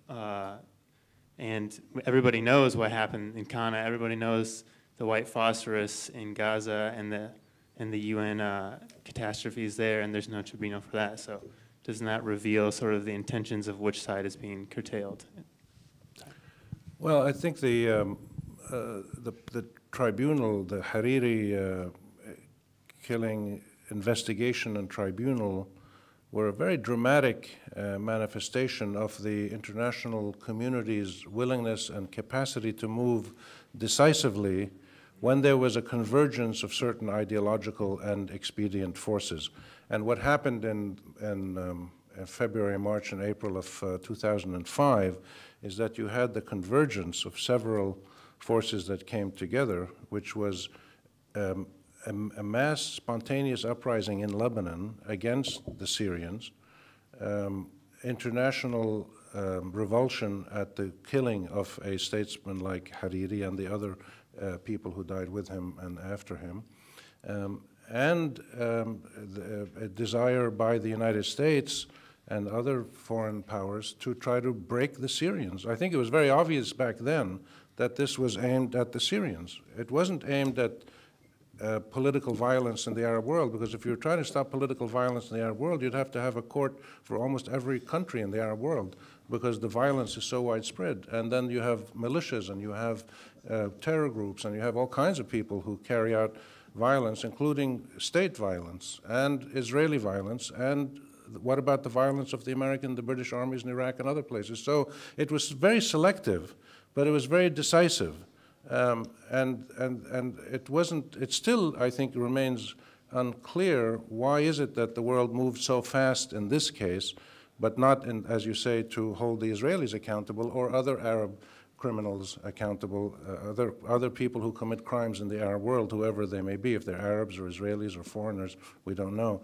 and everybody knows what happened in Kana. Everybody knows the white phosphorus in Gaza and the UN catastrophes there, and there's no tribunal for that. So doesn't that reveal sort of the intentions of which side is being curtailed? Well, I think the tribunal, the Hariri killing investigation and tribunal, were a very dramatic manifestation of the international community's willingness and capacity to move decisively when there was a convergence of certain ideological and expedient forces. And what happened in February, March, and April of 2005 is that you had the convergence of several forces that came together, which was a mass spontaneous uprising in Lebanon against the Syrians, international revulsion at the killing of a statesman like Hariri and the other people who died with him and after him, and a desire by the United States and other foreign powers to try to break the Syrians. I think it was very obvious back then that this was aimed at the Syrians. It wasn't aimed at political violence in the Arab world, because if you're trying to stop political violence in the Arab world, you'd have to have a court for almost every country in the Arab world, because the violence is so widespread. And then you have militias, and you have terror groups, and you have all kinds of people who carry out violence, including state violence and Israeli violence, and what about the violence of the American, the British armies in Iraq and other places? So it was very selective, but it was very decisive. And it still, I think, remains unclear why is it that the world moved so fast in this case, but not, as you say, to hold the Israelis accountable or other Arab criminals accountable, other people who commit crimes in the Arab world, whoever they may be, if they're Arabs or Israelis or foreigners, we don't know.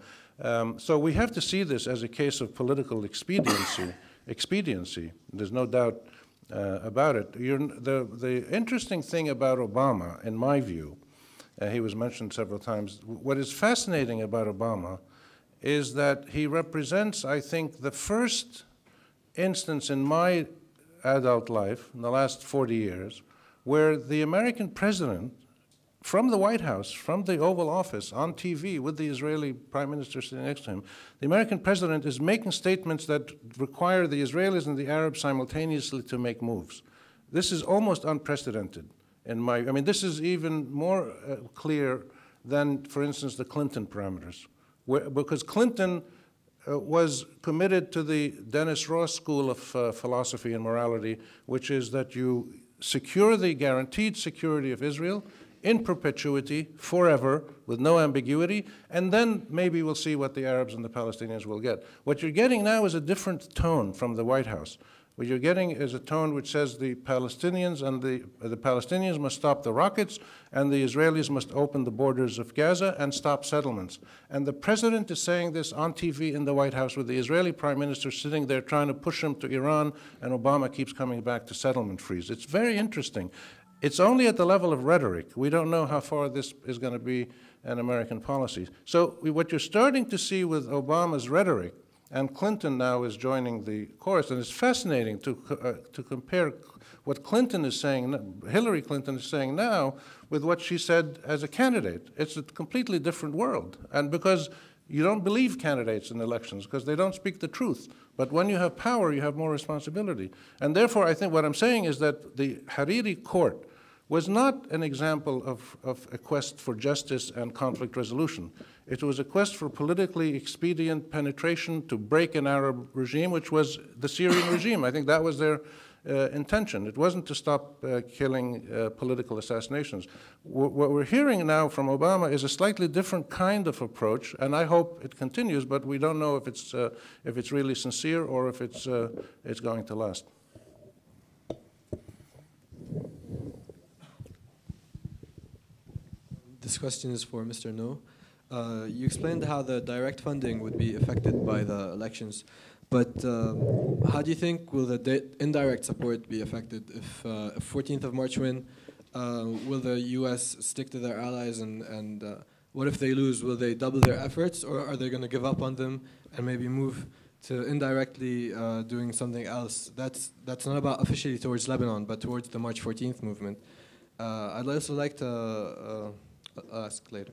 So we have to see this as a case of political expediency. There's no doubt about it. The interesting thing about Obama, in my view, he was mentioned several times, what is fascinating about Obama is that he represents, I think, the first instance in my adult life, in the last 40 years, where the American president from the White House, from the Oval Office, on TV, with the Israeli Prime Minister sitting next to him, the American president is making statements that require the Israelis and the Arabs simultaneously to make moves. This is almost unprecedented. I mean, this is even more clear than, for instance, the Clinton parameters, because Clinton was committed to the Dennis Ross school of philosophy and morality, which is that you secure the guaranteed security of Israel in perpetuity, forever, with no ambiguity, and then maybe we'll see what the Arabs and the Palestinians will get. What you're getting now is a different tone from the White House. What you're getting is a tone which says the Palestinians and the Palestinians must stop the rockets, and the Israelis must open the borders of Gaza and stop settlements. And the president is saying this on TV in the White House with the Israeli prime minister sitting there trying to push him to Iran, and Obama keeps coming back to settlement freeze. It's very interesting. It's only at the level of rhetoric. We don't know how far this is going to be an American policy. So what you're starting to see with Obama's rhetoric, and Clinton now is joining the chorus, and it's fascinating to compare what Clinton is saying, Hillary Clinton is saying now, with what she said as a candidate. It's a completely different world. And because you don't believe candidates in elections, because they don't speak the truth. But when you have power, you have more responsibility. And therefore, I think what I'm saying is that the Hariri court was not an example of a quest for justice and conflict resolution. It was a quest for politically expedient penetration to break an Arab regime, which was the Syrian regime. I think that was their intention. It wasn't to stop killing political assassinations. What we're hearing now from Obama is a slightly different kind of approach, and I hope it continues, but we don't know if it's really sincere or if it's going to last. This question is for Mr. No. You explained how the direct funding would be affected by the elections, but how do you think will the indirect support be affected if 14th of March win? Will the U.S. stick to their allies, and what if they lose? Will they double their efforts, or are they going to give up on them and maybe move to indirectly doing something else? That's not about officially towards Lebanon, but towards the March 14th movement. I'd also like to ask later.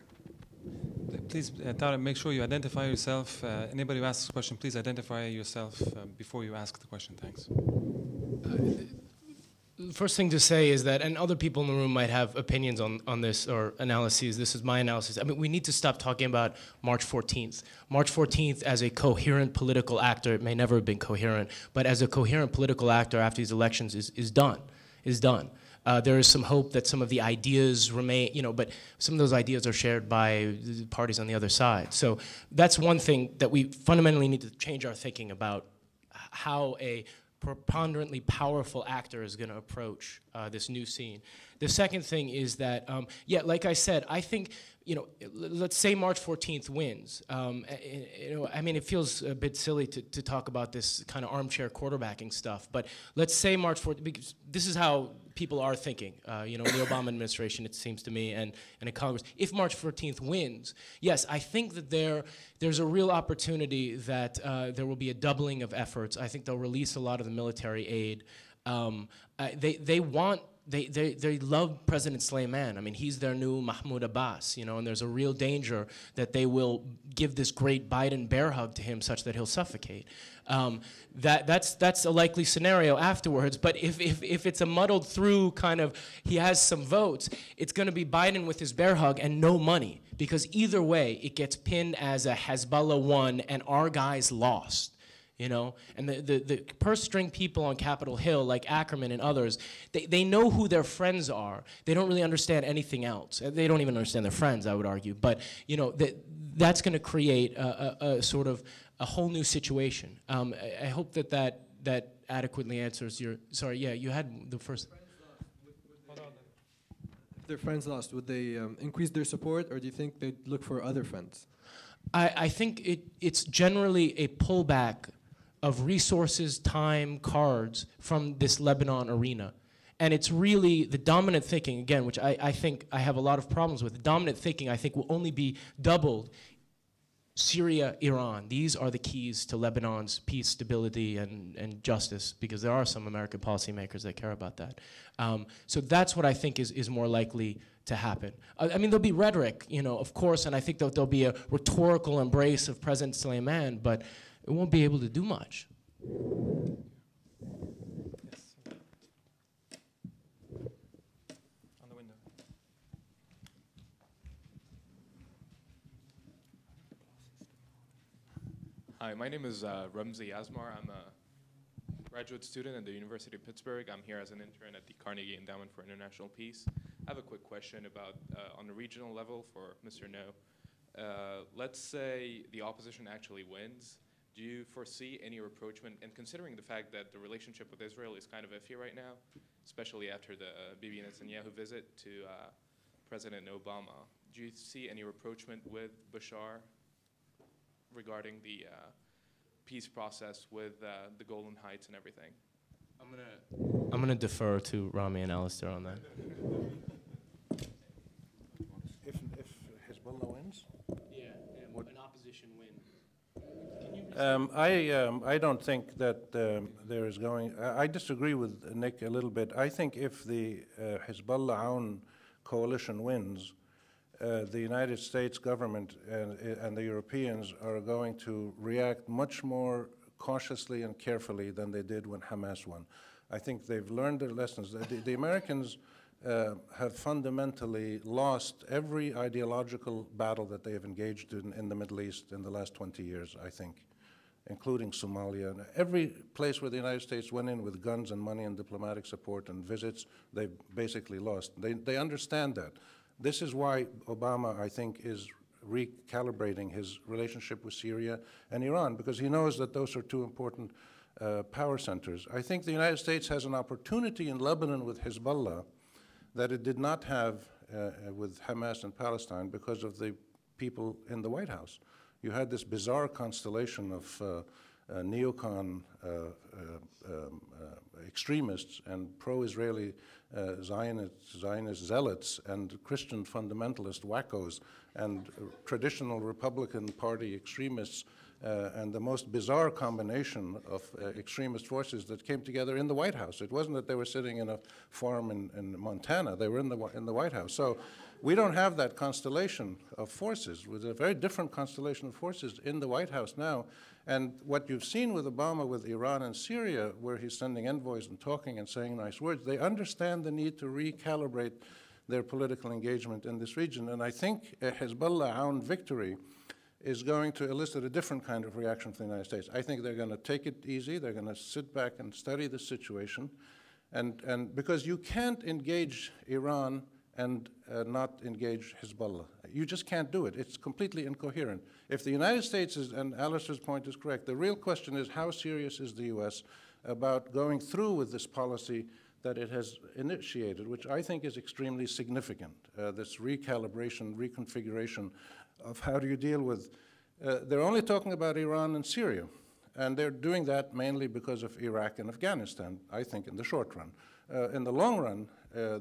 Please, Tara, make sure you identify yourself. Anybody who asks a question, please identify yourself before you ask the question. Thanks. First thing to say is that, and other people in the room might have opinions on this or analyses, this is my analysis. I mean, we need to stop talking about March 14th. March 14th as a coherent political actor, it may never have been coherent, but as a coherent political actor after these elections is done. There is some hope that some of the ideas remain, but some of those ideas are shared by the parties on the other side. So that's one thing that we fundamentally need to change our thinking about how a preponderantly powerful actor is going to approach this new scene. The second thing is that, yeah, like I said, I think, let's say March 14th wins. I mean, it feels a bit silly to talk about this kind of armchair quarterbacking stuff, but let's say March 14th, because this is how people are thinking, in the Obama administration, it seems to me, and in Congress. If March 14th wins, yes, I think that there's a real opportunity that there will be a doubling of efforts. I think they'll release a lot of the military aid. They love President Suleiman. I mean, he's their new Mahmoud Abbas, and there's a real danger that they will give this great Biden bear hug to him such that he'll suffocate. That's a likely scenario afterwards, but if it's a muddled through kind of, he has some votes, it's gonna be Biden with his bear hug and no money, because either way, it gets pinned as a Hezbollah won and our guys lost. And the purse string people on Capitol Hill, like Ackerman and others, they know who their friends are. They don't really understand anything else. They don't even understand their friends, I would argue. But that's going to create a sort of a whole new situation. I hope that adequately answers your. Sorry, yeah, you had the first. If their friends lost, would they increase their support, or do you think they'd look for other friends? I think it's generally a pullback of resources, time, cards from this Lebanon arena. And it's really the dominant thinking, again, which I think I have a lot of problems with. The dominant thinking, I think, will only be doubled. Syria, Iran, these are the keys to Lebanon's peace, stability, and justice, because there are some American policymakers that care about that. So that's what I think is more likely to happen. I mean, there'll be rhetoric, you know, of course, and I think that there'll be a rhetorical embrace of President Soleiman, but it won't be able to do much. Yes. On the window. Hi, my name is Ramzi Asmar. I'm a graduate student at the University of Pittsburgh. I'm here as an intern at the Carnegie Endowment for International Peace. I have a quick question about, on a regional level for Mr. No. Let's say the opposition actually wins. Do you foresee any rapprochement, and considering the fact that the relationship with Israel is kind of iffy right now, especially after the Bibi Netanyahu visit to President Obama, do you see any rapprochement with Bashar regarding the peace process with the Golan Heights and everything? I'm gonna defer to Rami and Alistair on that. If Hezbollah wins? Yeah, an opposition win. I don't think that there is going. I disagree with Nick a little bit. I think if the Hezbollah-Aoun coalition wins, the United States government and the Europeans are going to react much more cautiously and carefully than they did when Hamas won. I think they've learned their lessons. The Americans have fundamentally lost every ideological battle that they have engaged in the Middle East in the last 20 years, I think, including Somalia. And every place where the United States went in with guns and money and diplomatic support and visits, they basically lost. They understand that. This is why Obama, I think, is recalibrating his relationship with Syria and Iran, because he knows that those are two important power centers. I think the United States has an opportunity in Lebanon with Hezbollah that it did not have with Hamas and Palestine because of the people in the White House. You had this bizarre constellation of neocon extremists and pro-Israeli Zionist zealots and Christian fundamentalist wackos and traditional Republican Party extremists and the most bizarre combination of extremist forces that came together in the White House. It wasn't that they were sitting in a farm in Montana. They were in the White House. So we don't have that constellation of forces. With a very different constellation of forces in the White House now. And what you've seen with Obama with Iran and Syria, where he's sending envoys and talking and saying nice words, they understand the need to recalibrate their political engagement in this region. And I think a Hezbollah-Aoun victory is going to elicit a different kind of reaction from the United States. I think they're going to take it easy. They're going to sit back and study the situation. And because you can't engage Iran and not engage Hezbollah. You just can't do it. It's completely incoherent. If the United States is, and Alistair's point is correct, the real question is how serious is the U.S. about going through with this policy that it has initiated, which I think is extremely significant, this recalibration, reconfiguration of how do you deal with, they're only talking about Iran and Syria, and they're doing that mainly because of Iraq and Afghanistan, I think, in the short run. In the long run,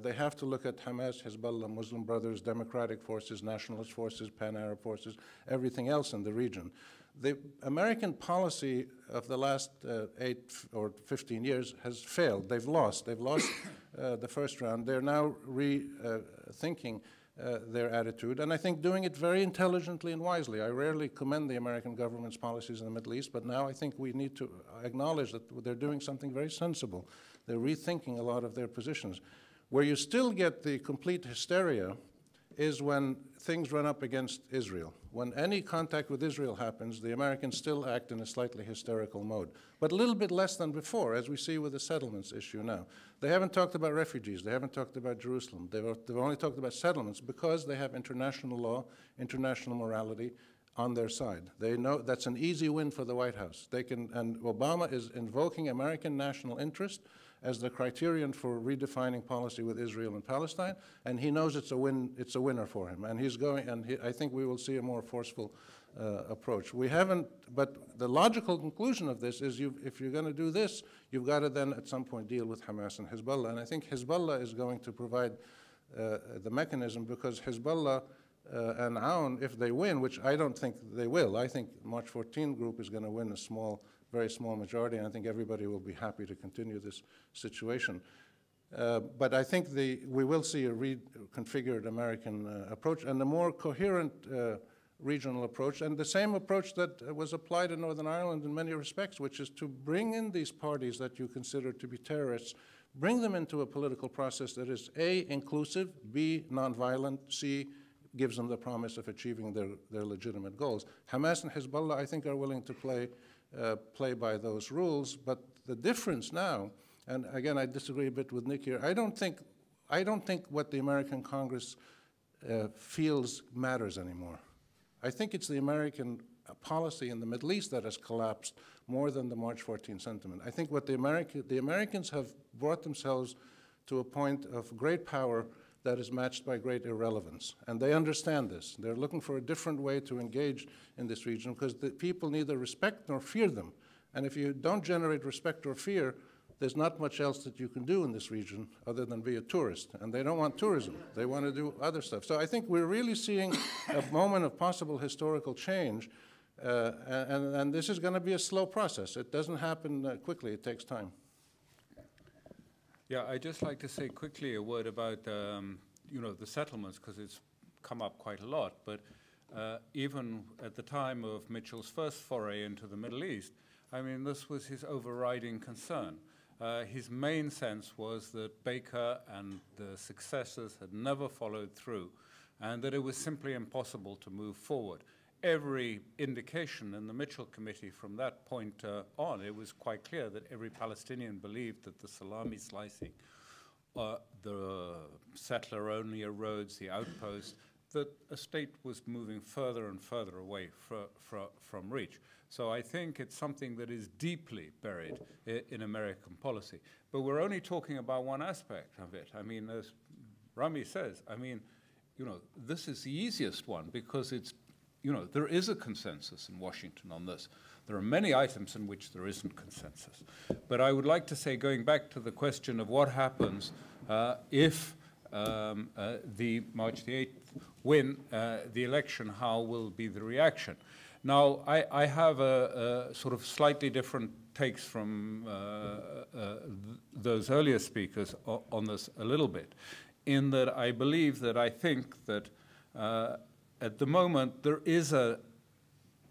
they have to look at Hamas, Hezbollah, Muslim Brothers, democratic forces, nationalist forces, pan-Arab forces, everything else in the region. The American policy of the last 8 or 15 years has failed. They've lost. They've lost the first round. They're now rethinking their attitude, and I think doing it very intelligently and wisely. I rarely commend the American government's policies in the Middle East, but now I think we need to acknowledge that they're doing something very sensible. They're rethinking a lot of their positions. Where you still get the complete hysteria is when things run up against Israel. When any contact with Israel happens, the Americans still act in a slightly hysterical mode, but a little bit less than before, as we see with the settlements issue now. They haven't talked about refugees. They haven't talked about Jerusalem. They've only talked about settlements because they have international law, international morality on their side. They know that's an easy win for the White House. They can, and Obama is invoking American national interest as the criterion for redefining policy with Israel and Palestine, and he knows it's a win. It's a winner for him, and he's going. And I think we will see a more forceful approach. We haven't, but the logical conclusion of this is, if you're going to do this, you've got to then at some point deal with Hamas and Hezbollah, and I think Hezbollah is going to provide the mechanism, because Hezbollah and Aoun, if they win, which I don't think they will, I think March 14 group is going to win a very small majority, and I think everybody will be happy to continue this situation. But I think we will see a reconfigured American approach and a more coherent regional approach, and the same approach that was applied in Northern Ireland in many respects, which is to bring in these parties that you consider to be terrorists, bring them into a political process that is A, inclusive, B, nonviolent, C, gives them the promise of achieving their legitimate goals. Hamas and Hezbollah, I think, are willing to play by those rules, but the difference now, and again, I disagree a bit with Nick here, I don't think what the American Congress feels matters anymore. I think it's the American policy in the Middle East that has collapsed more than the March 14 sentiment. I think what the Americans have brought themselves to a point of great power that is matched by great irrelevance. And they understand this. They're looking for a different way to engage in this region because the people neither respect nor fear them. And if you don't generate respect or fear, there's not much else that you can do in this region other than be a tourist. And they don't want tourism. They want to do other stuff. So I think we're really seeing a moment of possible historical change. And this is going to be a slow process. It doesn't happen quickly. It takes time. Yeah, I'd just like to say quickly a word about the settlements, because it's come up quite a lot. But even at the time of Mitchell's first foray into the Middle East, I mean, this was his overriding concern. His main sense was that Baker and the successors had never followed through, and that it was simply impossible to move forward. Every indication in the Mitchell Committee from that point on, it was quite clear that every Palestinian believed that the salami slicing, the settler-only roads, the outposts, that a state was moving further and further away from reach. So I think it's something that is deeply buried in American policy. But we're only talking about one aspect of it. I mean, as Rami says, I mean, this is the easiest one because it's, there is a consensus in Washington on this. There are many items in which there isn't consensus. But I would like to say, going back to the question of what happens if the March the 8th win the election, how will be the reaction? Now, I have a sort of slightly different takes from those earlier speakers on this a little bit, in that I believe that I think that at the moment there is a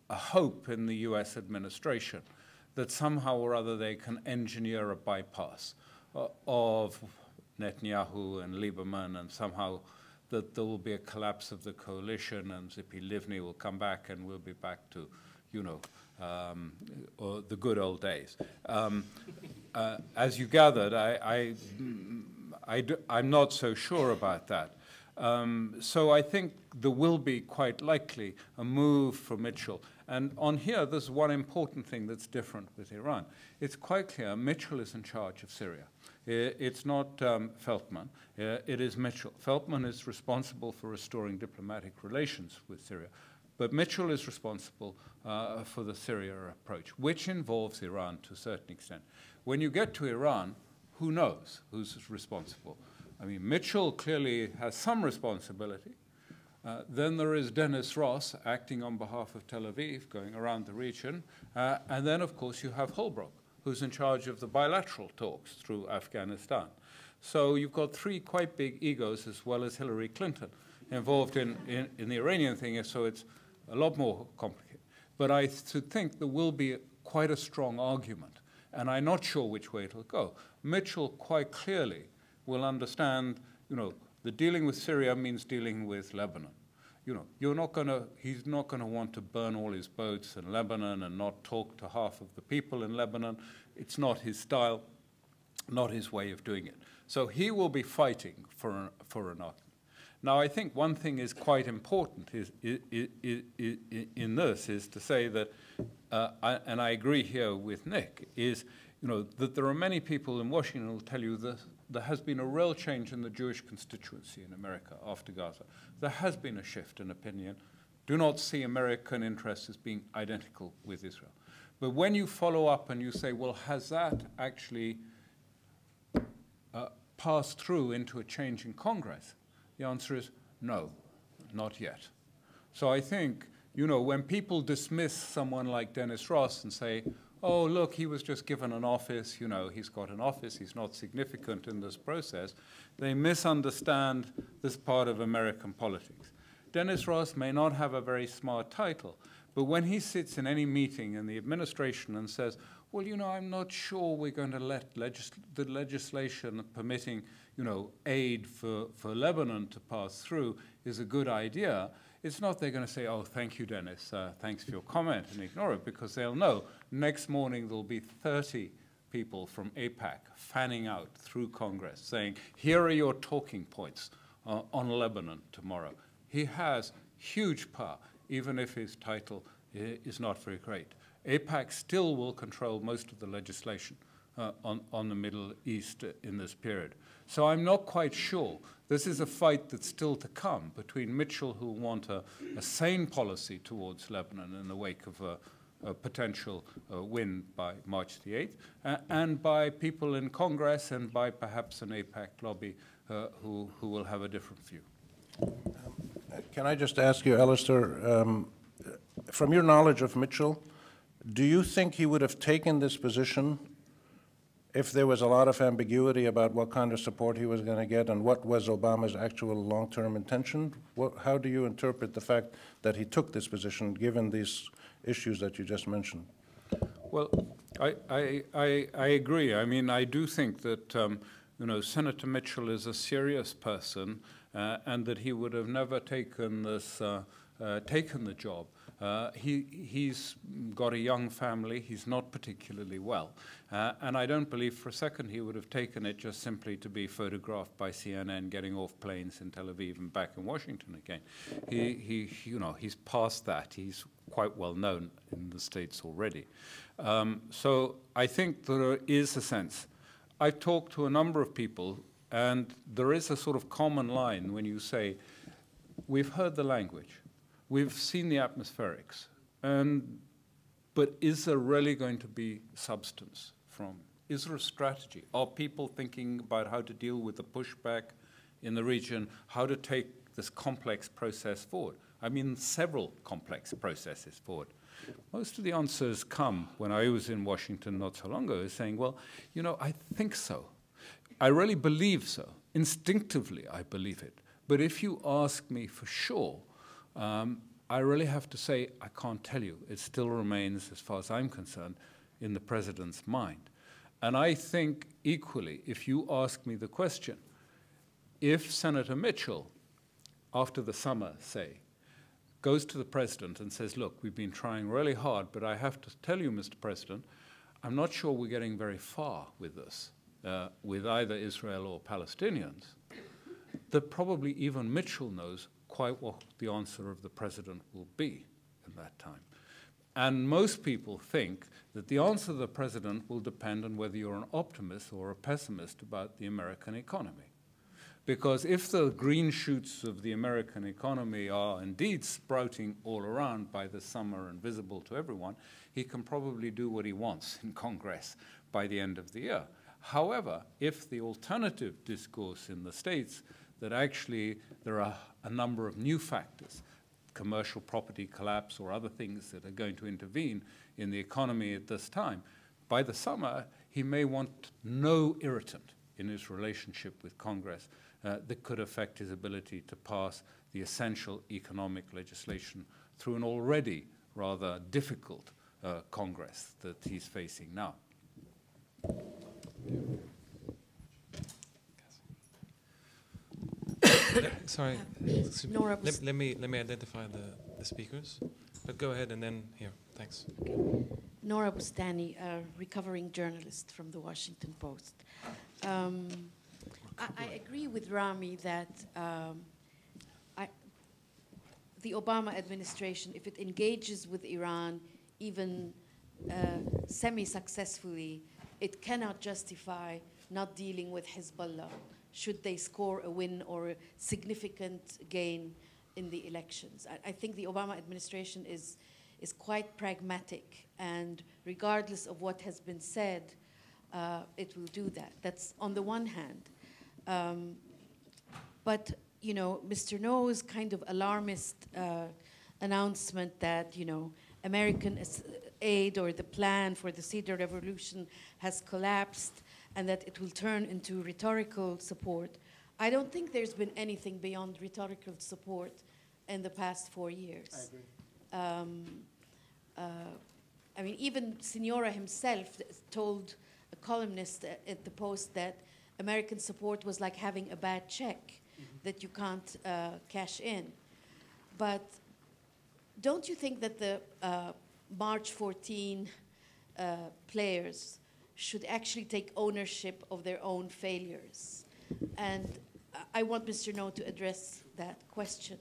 hope in the US administration that somehow or other they can engineer a bypass of Netanyahu and Lieberman, and somehow that there will be a collapse of the coalition and Zippy Livni will come back and we'll be back to, or the good old days. As you gathered, I'm not so sure about that. So I think there will be quite likely a move for Mitchell. And on here, there's one important thing that's different with Iran. It's quite clear Mitchell is in charge of Syria. It's not Feltman. It is Mitchell. Feltman is responsible for restoring diplomatic relations with Syria. But Mitchell is responsible for the Syria approach, which involves Iran to a certain extent. When you get to Iran, who knows who's responsible? I mean, Mitchell clearly has some responsibility. Then there is Dennis Ross acting on behalf of Tel Aviv, going around the region. And then, of course, you have Holbrooke, who's in charge of the bilateral talks through Afghanistan. So you've got three quite big egos, as well as Hillary Clinton, involved in the Iranian thing, so it's a lot more complicated. But I think there will be quite a strong argument, and I'm not sure which way it'll go. Mitchell quite clearly will understand, the dealing with Syria means dealing with Lebanon. He's not gonna want to burn all his boats in Lebanon and not talk to half of the people in Lebanon. It's not his style, not his way of doing it. So he will be fighting for an argument. Now, I think one thing is quite important in this is to say that, and I agree here with Nick, is that there are many people in Washington who will tell you that there has been a real change in the Jewish constituency in America after Gaza. There has been a shift in opinion. Do not see American interests as being identical with Israel. But when you follow up and you say, well, has that actually passed through into a change in Congress? The answer is no, not yet. So I think, when people dismiss someone like Dennis Ross and say, oh, look, he was just given an office, you know, he's got an office, he's not significant in this process. They misunderstand this part of American politics. Dennis Ross may not have a very smart title, but when he sits in any meeting in the administration and says, well, you know, I'm not sure we're going to let the legislation permitting, you know, aid for Lebanon to pass through is a good idea, it's not they're going to say, oh, thank you, Dennis, thanks for your comment, and ignore it, because they'll know next morning there'll be 30 people from AIPAC fanning out through Congress saying, here are your talking points on Lebanon tomorrow. He has huge power, even if his title is not very great. AIPAC still will control most of the legislation on the Middle East in this period. So I'm not quite sure. This is a fight that's still to come between Mitchell, who want a sane policy towards Lebanon in the wake of a potential win by March the 8th, and by people in Congress and by perhaps an AIPAC lobby who will have a different view. Can I just ask you, Alistair, from your knowledge of Mitchell, do you think he would have taken this position if there was a lot of ambiguity about what kind of support he was going to get and what was Obama's actual long-term intention? How do you interpret the fact that he took this position, given these issues that you just mentioned? Well, I agree. I mean, I do think that you know, Senator Mitchell is a serious person, and that he would have never taken this taken the job. He's got a young family. He's not particularly well. And I don't believe for a second he would have taken it just simply to be photographed by CNN getting off planes in Tel Aviv and back in Washington again. You know, he's past that. He's quite well known in the States already. So I think there is a sense. I've talked to a number of people, and there is a sort of common line when you say, we've heard the language. We've seen the atmospherics, but is there really going to be substance from? Is there a strategy? Are people thinking about how to deal with the pushback in the region, how to take this complex process forward? I mean, several complex processes forward. Most of the answers come when I was in Washington not so long ago, saying, well, you know, I think so. I really believe so. Instinctively, I believe it. But if you ask me for sure, I really have to say I can't tell you. It still remains, as far as I'm concerned, in the president's mind. And I think equally, if you ask me the question, if Senator Mitchell, after the summer, say, goes to the president and says, look, we've been trying really hard, but I have to tell you, Mr. President, I'm not sure we're getting very far with this, with either Israel or Palestinians, that probably even Mitchell knows quite what the answer of the president will be at that time. And most people think that the answer of the president will depend on whether you're an optimist or a pessimist about the American economy. Because if the green shoots of the American economy are indeed sprouting all around by the summer and visible to everyone, he can probably do what he wants in Congress by the end of the year. However, if the alternative discourse in the States that actually there are a number of new factors, commercial property collapse or other things that are going to intervene in the economy at this time, by the summer, he may want no irritant in his relationship with Congress that could affect his ability to pass the essential economic legislation through an already rather difficult Congress that he's facing now. Sorry, let me identify the speakers. But go ahead and then here. Thanks. Nora Bustani, a recovering journalist from the Washington Post. I agree with Rami that the Obama administration, if it engages with Iran, even semi-successfully, it cannot justify not dealing with Hezbollah should they score a win or a significant gain in the elections. I think the Obama administration is quite pragmatic, and regardless of what has been said, it will do that. That's on the one hand. But, Mr. No's kind of alarmist announcement that, American aid or the plan for the Syrian revolution has collapsed and that it will turn into rhetorical support. I don't think there's been anything beyond rhetorical support in the past 4 years. I agree. I mean, even Signora himself told a columnist at the Post that American support was like having a bad check that you can't cash in. But don't you think that the March 14 players should actually take ownership of their own failures? And I want Mr. No to address that question.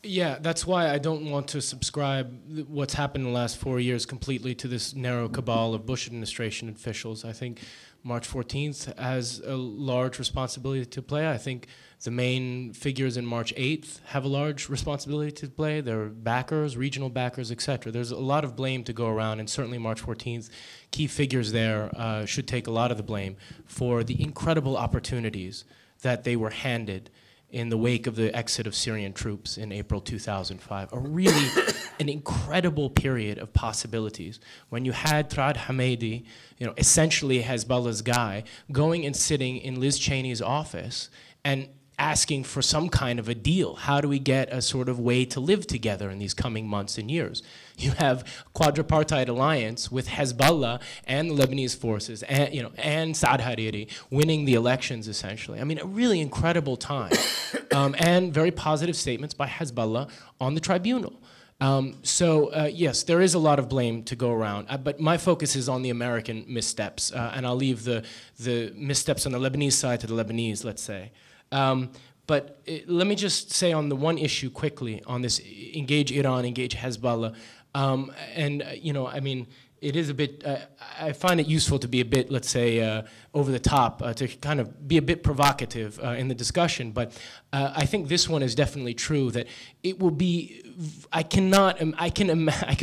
Yeah, that's why I don't want to subscribe what's happened in the last 4 years completely to this narrow cabal of Bush administration officials. I think March 14th has a large responsibility to play. I think the main figures in March 8th have a large responsibility to play. Their backers, regional backers, etc. There's a lot of blame to go around, and certainly March 14th, key figures there should take a lot of the blame for the incredible opportunities that they were handed in the wake of the exit of Syrian troops in April 2005. A really an incredible period of possibilities when you had Trad Hamedi, essentially Hezbollah's guy, going and sitting in Liz Cheney's office and asking for some kind of a deal. How do we get a sort of way to live together in these coming months and years? You have a quadripartite alliance with Hezbollah and the Lebanese forces and Saad Hariri winning the elections, essentially. I mean, a really incredible time. And very positive statements by Hezbollah on the tribunal. Yes, there is a lot of blame to go around, but my focus is on the American missteps, and I'll leave the missteps on the Lebanese side to the Lebanese, let's say. But let me just say on the one issue quickly, on this engage Iran, engage Hezbollah, I mean, it is a bit, I find it useful to be a bit, let's say, over the top, to kind of be a bit provocative in the discussion, but I think this one is definitely true, that it will be, I can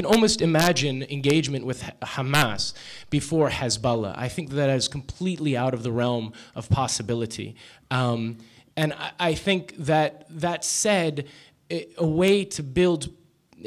almost imagine engagement with Hamas before Hezbollah. I think that is completely out of the realm of possibility. And I think that said, a way to build,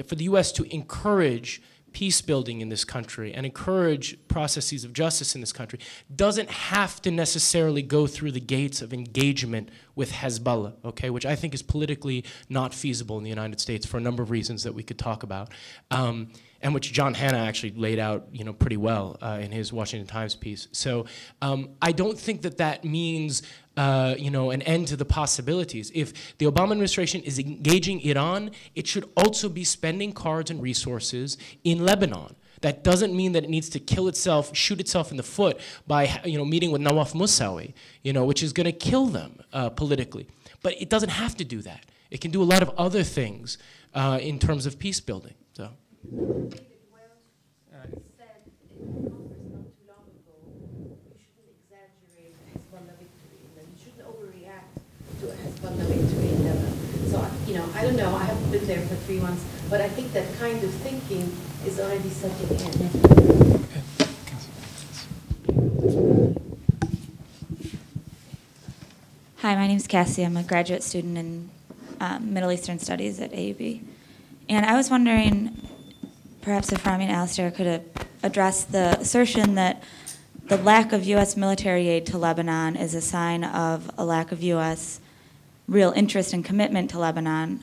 for the US to encourage peace building in this country and encourage processes of justice in this country doesn't have to necessarily go through the gates of engagement with Hezbollah, okay, which I think is politically not feasible in the United States for a number of reasons that we could talk about, and which John Hanna actually laid out, pretty well in his Washington Times piece. So I don't think that means an end to the possibilities. If the Obama administration is engaging Iran, it should also be spending cards and resources in Lebanon. That doesn't mean that it needs to kill itself, shoot itself in the foot by meeting with Nawaf Moussawi, which is going to kill them politically. But it doesn't have to do that. It can do a lot of other things in terms of peace building. So. I don't know, I haven't been there for 3 months, but I think that kind of thinking is already setting in. Hi, my name is Cassie. I'm a graduate student in Middle Eastern Studies at AUB. And I was wondering, perhaps if Rami and Alistair could address the assertion that the lack of U.S. military aid to Lebanon is a sign of a lack of U.S. real interest and commitment to Lebanon,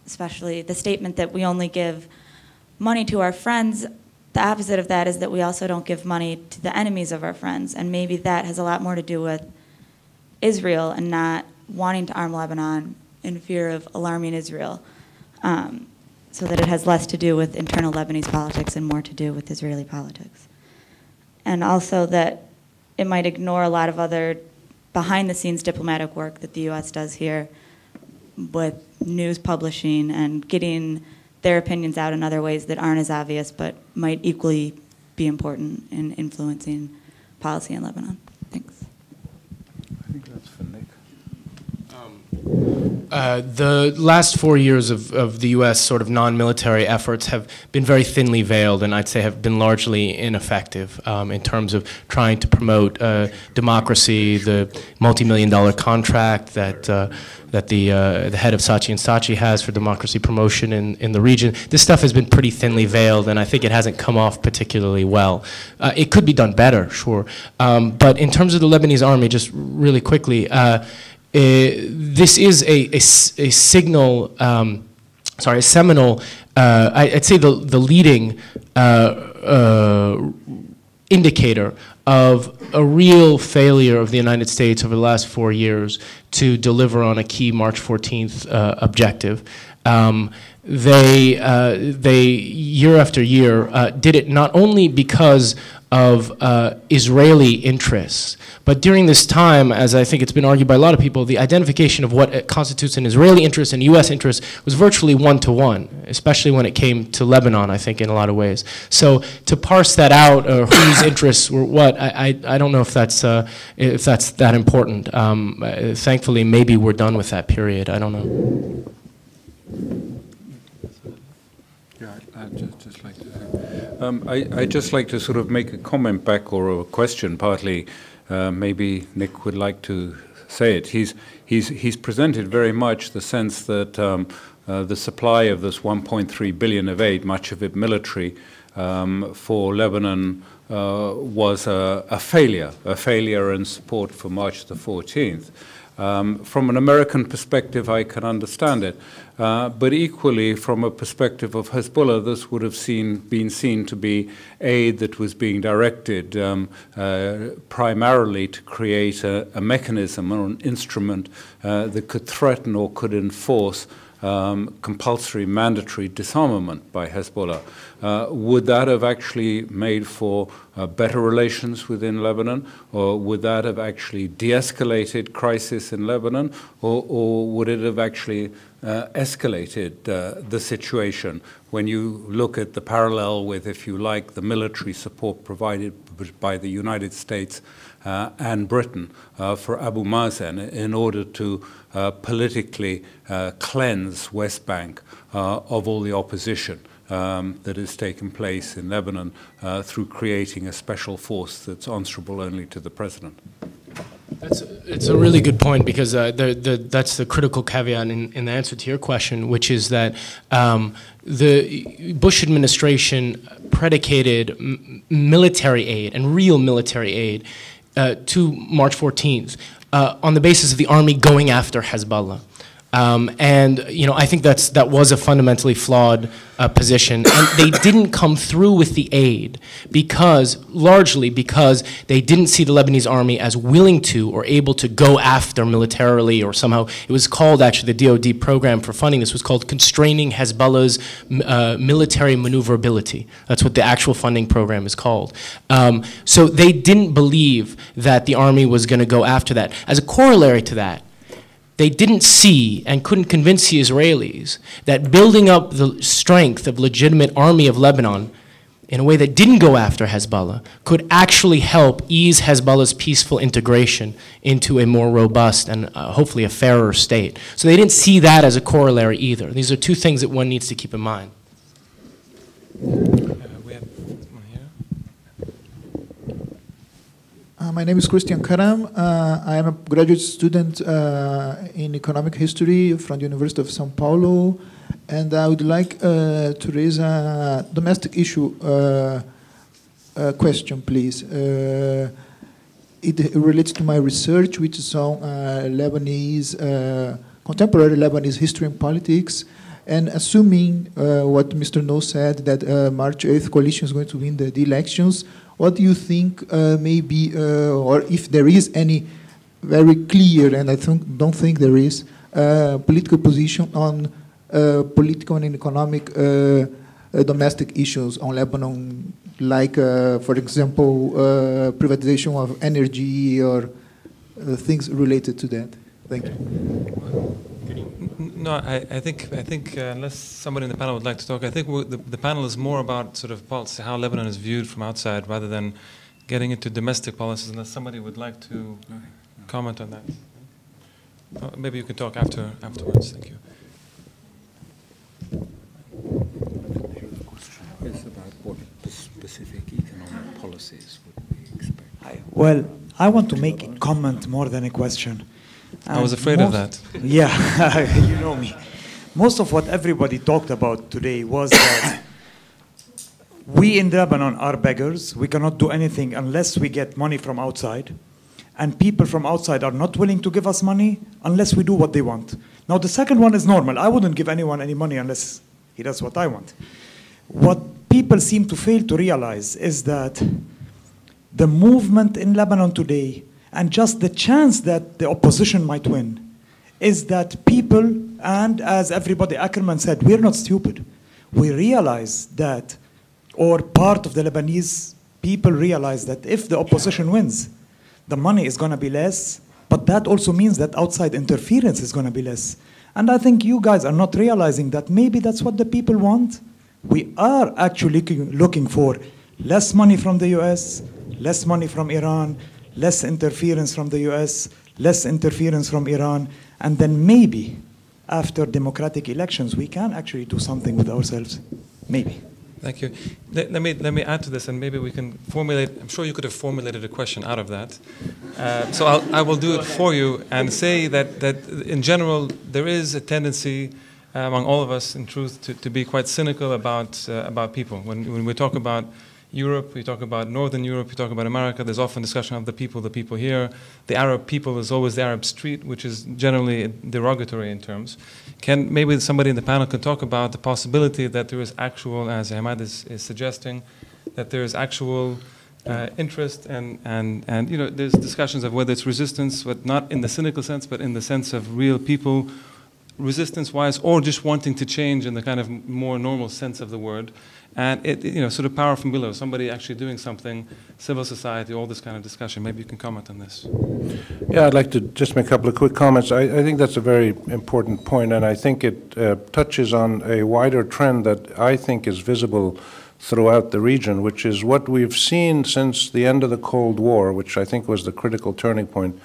especially the statement that we only give money to our friends. The opposite of that is that we also don't give money to the enemies of our friends, and maybe that has a lot more to do with Israel and not wanting to arm Lebanon in fear of alarming Israel, so that it has less to do with internal Lebanese politics and more to do with Israeli politics. And also that it might ignore a lot of other behind-the-scenes diplomatic work that the U.S. does here with news publishing and getting their opinions out in other ways that aren't as obvious but might equally be important in influencing policy in Lebanon. Thanks. I think that's for Nick. The last 4 years of the U.S. sort of non-military efforts have been very thinly veiled, and I'd say have been largely ineffective in terms of trying to promote democracy, the multi-million-dollar contract that the head of Saatchi and Saatchi has for democracy promotion in the region. This stuff has been pretty thinly veiled, and I think it hasn't come off particularly well. It could be done better, sure. But in terms of the Lebanese army, just really quickly, this is a signal, a seminal, I'd say the leading indicator of a real failure of the United States over the last 4 years to deliver on a key March 14th objective. They year after year did it not only because of Israeli interests, but during this time, as I think it's been argued by a lot of people, the identification of what constitutes an Israeli interest and U.S. interest was virtually one-to-one, especially when it came to Lebanon, I think, in a lot of ways. So to parse that out, or whose interests were what, I don't know if that's that important. Thankfully, maybe we're done with that period. I don't know. I'd just like to sort of make a comment back, or a question partly. Maybe Nick would like to say it. He's presented very much the sense that the supply of this 1.3 billion of aid, much of it military, for Lebanon was a failure in support for March the 14th. From an American perspective, I can understand it. But equally, from a perspective of Hezbollah, this would have been seen to be aid that was being directed primarily to create a mechanism or an instrument that could threaten or could enforce compulsory, mandatory disarmament by Hezbollah. Would that have actually made for better relations within Lebanon, or would that have actually de-escalated crisis in Lebanon, or would it have actually escalated the situation? When you look at the parallel with, if you like, the military support provided by the United States and Britain for Abu Mazen in order to politically cleanse West Bank of all the opposition that has taken place in Lebanon through creating a special force that's answerable only to the president. It's a really good point, because that's the critical caveat in the answer to your question, which is that the Bush administration predicated military aid and real military aid to March 14th on the basis of the army going after Hezbollah. And I think that was a fundamentally flawed position, and they didn't come through with the aid largely because they didn't see the Lebanese army as willing to or able to go after militarily, or somehow it was called, actually, the DoD program for funding this was called Constraining Hezbollah's Military Maneuverability. That's what the actual funding program is called. So they didn't believe that the army was going to go after that. As a corollary to that, they didn't see and couldn't convince the Israelis that building up the strength of legitimate army of Lebanon in a way that didn't go after Hezbollah could actually help ease Hezbollah's peaceful integration into a more robust and hopefully a fairer state. So they didn't see that as a corollary either. These are two things that one needs to keep in mind. We have one here. My name is Christian Karam. I am a graduate student in economic history from the University of São Paulo, and I would like to raise a domestic issue question, please. It relates to my research, which is on contemporary Lebanese history and politics, and assuming what Mr. No said, that March 8th coalition is going to win the elections. What do you think may be, or if there is any very clear, and I don't think there is, political position on political and economic domestic issues on Lebanon, like, for example, privatization of energy or things related to that? Thank you. No, I think unless somebody in the panel would like to talk, I think the panel is more about sort of policy, how Lebanon is viewed from outside, rather than getting into domestic policies. Unless somebody would like to comment on that. Maybe you can talk afterwards. Thank you. It's about what specific economic policies would we expect. Well, I want to make a comment more than a question. I was afraid of that. Yeah, you know me. Most of what everybody talked about today was that we in Lebanon are beggars. We cannot do anything unless we get money from outside. And people from outside are not willing to give us money unless we do what they want. Now, the second one is normal. I wouldn't give anyone any money unless he does what I want. What people seem to fail to realize is that the movement in Lebanon today, and just the chance that the opposition might win, is that people, and as everybody, Ackerman said, we're not stupid. We realize that, or part of the Lebanese people realize that if the opposition wins, the money is going to be less, but that also means that outside interference is going to be less. And I think you guys are not realizing that maybe that's what the people want. We are actually looking for less money from the US, less money from Iran, less interference from the US, less interference from Iran, and then maybe after democratic elections, we can actually do something with ourselves. Maybe. Thank you. Let me add to this, and maybe we can formulate. I'm sure you could have formulated a question out of that. So I will do it for you and say that in general there is a tendency among all of us, in truth, to be quite cynical about people. When we talk about Europe, we talk about Northern Europe, we talk about America, there's often discussion of the people here. The Arab people is always the Arab street, which is generally derogatory in terms. Maybe somebody in the panel can talk about the possibility that there is actual, as Ahmad is suggesting, that there is actual interest and you know, there's discussions of whether it's resistance, but not in the cynical sense, but in the sense of real people, resistance-wise, or just wanting to change in the kind of more normal sense of the word. And it, you know, sort of power from below, somebody actually doing something, civil society, all this kind of discussion. Maybe you can comment on this. Yeah, I'd like to just make a couple of quick comments. I think that's a very important point, and I think it touches on a wider trend that I think is visible throughout the region, which is what we've seen since the end of the Cold War, which I think was the critical turning point,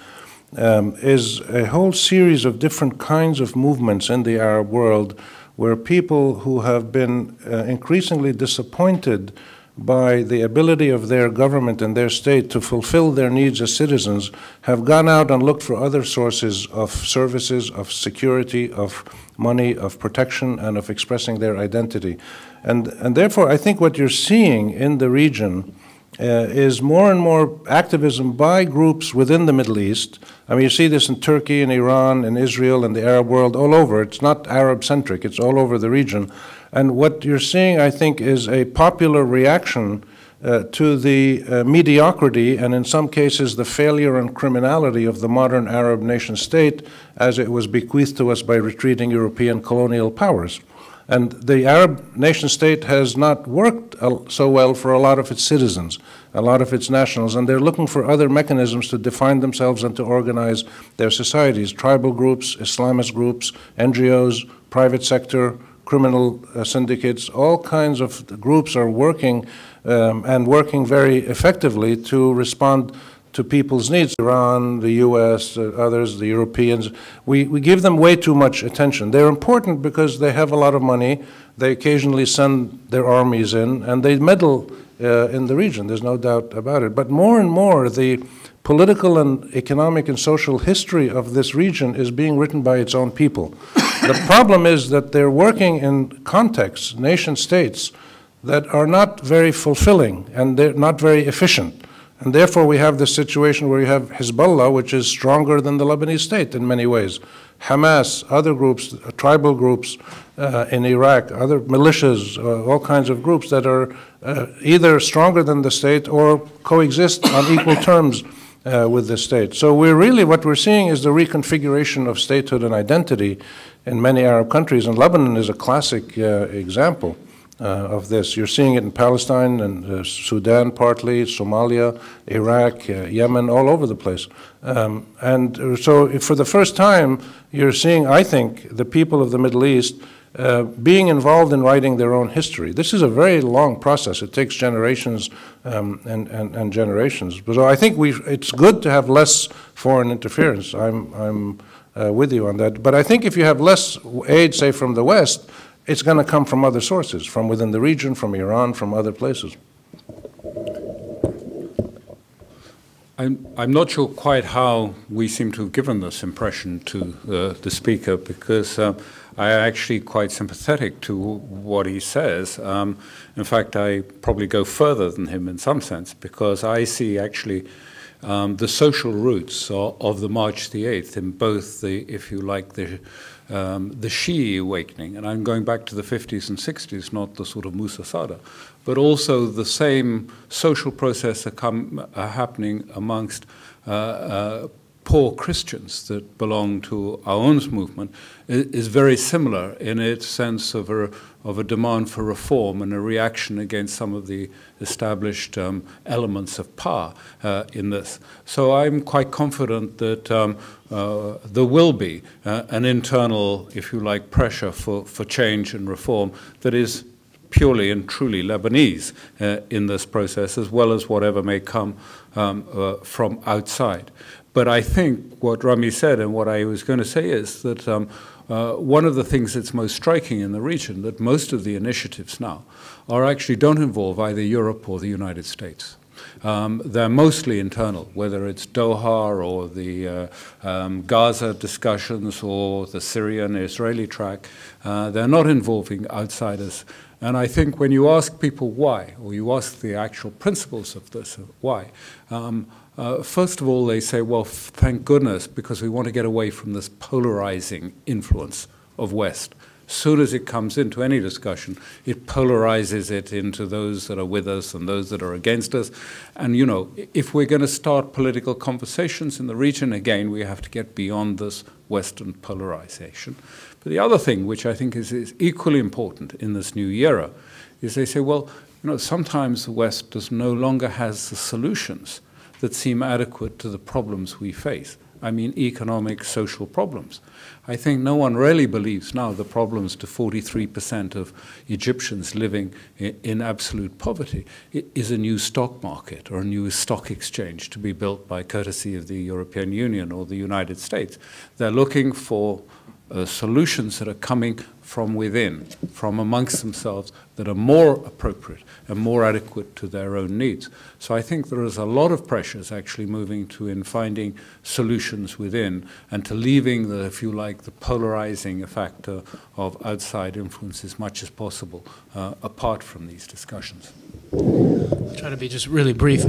is a whole series of different kinds of movements in the Arab world where people who have been increasingly disappointed by the ability of their government and their state to fulfill their needs as citizens have gone out and looked for other sources of services, of security, of money, of protection, and of expressing their identity. And therefore, I think what you're seeing in the region is more and more activism by groups within the Middle East. I mean, you see this in Turkey, in Iran, in Israel, in the Arab world, all over. It's not Arab-centric. It's all over the region. And what you're seeing, I think, is a popular reaction to the mediocrity and, in some cases, the failure and criminality of the modern Arab nation-state as it was bequeathed to us by retreating European colonial powers. And the Arab nation-state has not worked so well for a lot of its citizens, a lot of its nationals, and they're looking for other mechanisms to define themselves and to organize their societies. Tribal groups, Islamist groups, NGOs, private sector, criminal syndicates, all kinds of groups are working and working very effectively to respond to people's needs. Iran, the US, others, the Europeans, we give them way too much attention. They're important because they have a lot of money, they occasionally send their armies in, and they meddle in the region, there's no doubt about it. But more and more, the political and economic and social history of this region is being written by its own people. The problem is that they're working in contexts, nation states, that are not very fulfilling and they're not very efficient. And therefore, we have this situation where you have Hezbollah, which is stronger than the Lebanese state in many ways. Hamas, other groups, tribal groups in Iraq, other militias, all kinds of groups that are either stronger than the state or coexist on equal terms with the state. So what we're seeing is the reconfiguration of statehood and identity in many Arab countries, and Lebanon is a classic example of this. You're seeing it in Palestine and Sudan partly, Somalia, Iraq, Yemen, all over the place. And so for the first time, you're seeing, I think, the people of the Middle East being involved in writing their own history. This is a very long process. It takes generations and generations. So I think it's good to have less foreign interference. I'm with you on that. But I think if you have less aid, say, from the West, it's going to come from other sources, from within the region, from Iran, from other places. I'm not sure quite how we seem to have given this impression to the speaker, because I'm actually quite sympathetic to what he says. In fact, I probably go further than him in some sense, because I see actually the social roots of the March the 8th in both the, if you like, the Shi'i awakening, and I'm going back to the 50s and 60s, not the sort of Musa Sada, but also the same social process happening amongst poor Christians that belong to our own movement is very similar in its sense of a demand for reform and a reaction against some of the established elements of power in this. So I'm quite confident that there will be an internal, if you like, pressure for change and reform that is purely and truly Lebanese in this process, as well as whatever may come from outside. But I think what Rami said and what I was going to say is that one of the things that's most striking in the region, that most of the initiatives now actually don't involve either Europe or the United States. They're mostly internal, whether it's Doha or the Gaza discussions or the Syrian-Israeli track. They're not involving outsiders. And I think when you ask people why, or you ask the actual principles of this, why, first of all, they say, well, thank goodness, because we want to get away from this polarizing influence of West. As soon as it comes into any discussion, it polarizes it into those that are with us and those that are against us. And, you know, if we're going to start political conversations in the region, again, we have to get beyond this Western polarization. But the other thing, which I think is equally important in this new era, is they say, well, you know, sometimes the West no longer has the solutions that seem adequate to the problems we face. I mean, economic, social problems. I think no one really believes now the problems to 43% of Egyptians living in absolute poverty is a new stock market or a new stock exchange to be built by courtesy of the European Union or the United States. They're looking for solutions that are coming from within, from amongst themselves, that are more appropriate and more adequate to their own needs. So I think there is a lot of pressures actually moving to in finding solutions within and to leaving the, if you like, the polarizing factor of outside influence as much as possible apart from these discussions. I'll try to be just really brief.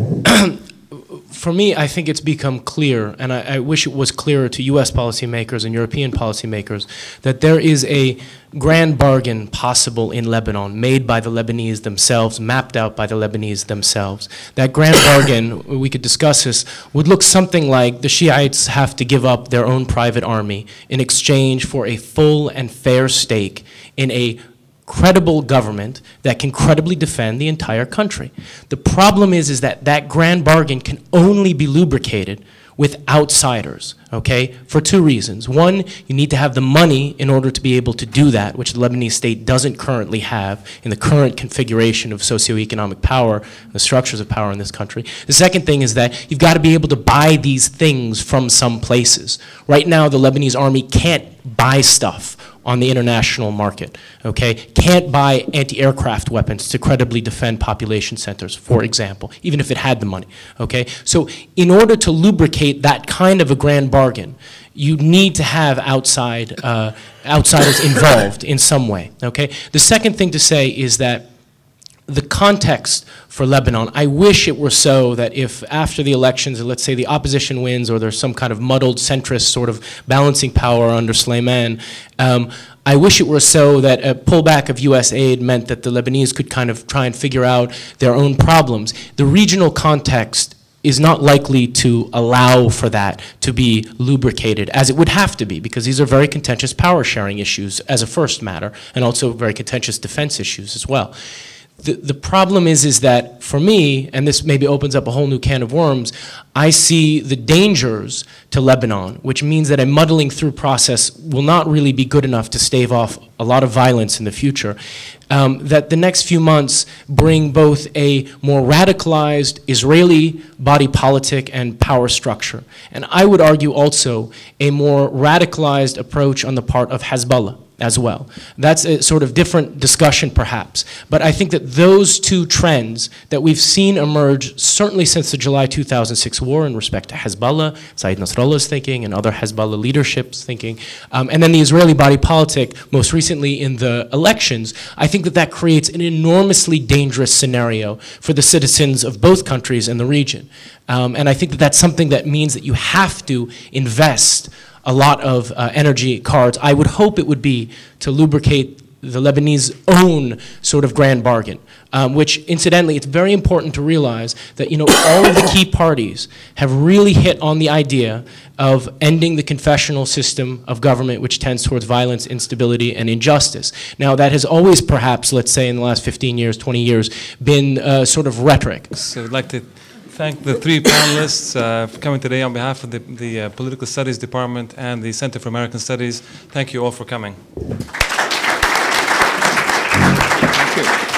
For me, I think it's become clear, and I wish it was clearer to U.S. policymakers and European policymakers, that there is a grand bargain possible in Lebanon, made by the Lebanese themselves, mapped out by the Lebanese themselves. That grand bargain, we could discuss this, would look something like the Shiites have to give up their own private army in exchange for a full and fair stake in a credible government that can credibly defend the entire country. The problem is that that grand bargain can only be lubricated with outsiders, okay, for two reasons. One, you need to have the money in order to be able to do that, which the Lebanese state doesn't currently have in the current configuration of socioeconomic power, the structures of power in this country. The second thing is that you've got to be able to buy these things from some places. Right now, the Lebanese army can't buy stuff on the international market, okay? Can't buy anti-aircraft weapons to credibly defend population centers, for example, even if it had the money, okay? So in order to lubricate that kind of a grand bargain, you need to have outsiders involved in some way, okay? The second thing to say is that the context for Lebanon, I wish it were so that if after the elections, let's say the opposition wins or there's some kind of muddled centrist sort of balancing power under Suleiman, I wish it were so that a pullback of US aid meant that the Lebanese could kind of try and figure out their own problems. The regional context is not likely to allow for that to be lubricated, as it would have to be, because these are very contentious power sharing issues as a first matter, and also very contentious defense issues as well. The problem is that for me, and this maybe opens up a whole new can of worms, I see the dangers to Lebanon, which means that a muddling through process will not really be good enough to stave off a lot of violence in the future. That the next few months bring both a more radicalized Israeli body politic and power structure. And I would argue also a more radicalized approach on the part of Hezbollah as well. That's a sort of different discussion perhaps. But I think that those two trends that we've seen emerge certainly since the July 2006 war in respect to Hezbollah, Sayyid Nasrallah's thinking and other Hezbollah leadership's thinking, and then the Israeli body politic most recently in the elections, I think that that creates an enormously dangerous scenario for the citizens of both countries and the region. And I think that that's something that means that you have to invest a lot of energy cards. I would hope it would be to lubricate the Lebanese own sort of grand bargain, which incidentally, it's very important to realize that all of the key parties have really hit on the idea of ending the confessional system of government, which tends towards violence, instability, and injustice. Now, that has always perhaps, let's say in the last 15 years, 20 years, been sort of rhetoric. So I'd like to thank the three panelists for coming today on behalf of the Political Studies Department and the Center for American Studies. Thank you all for coming. Thank you.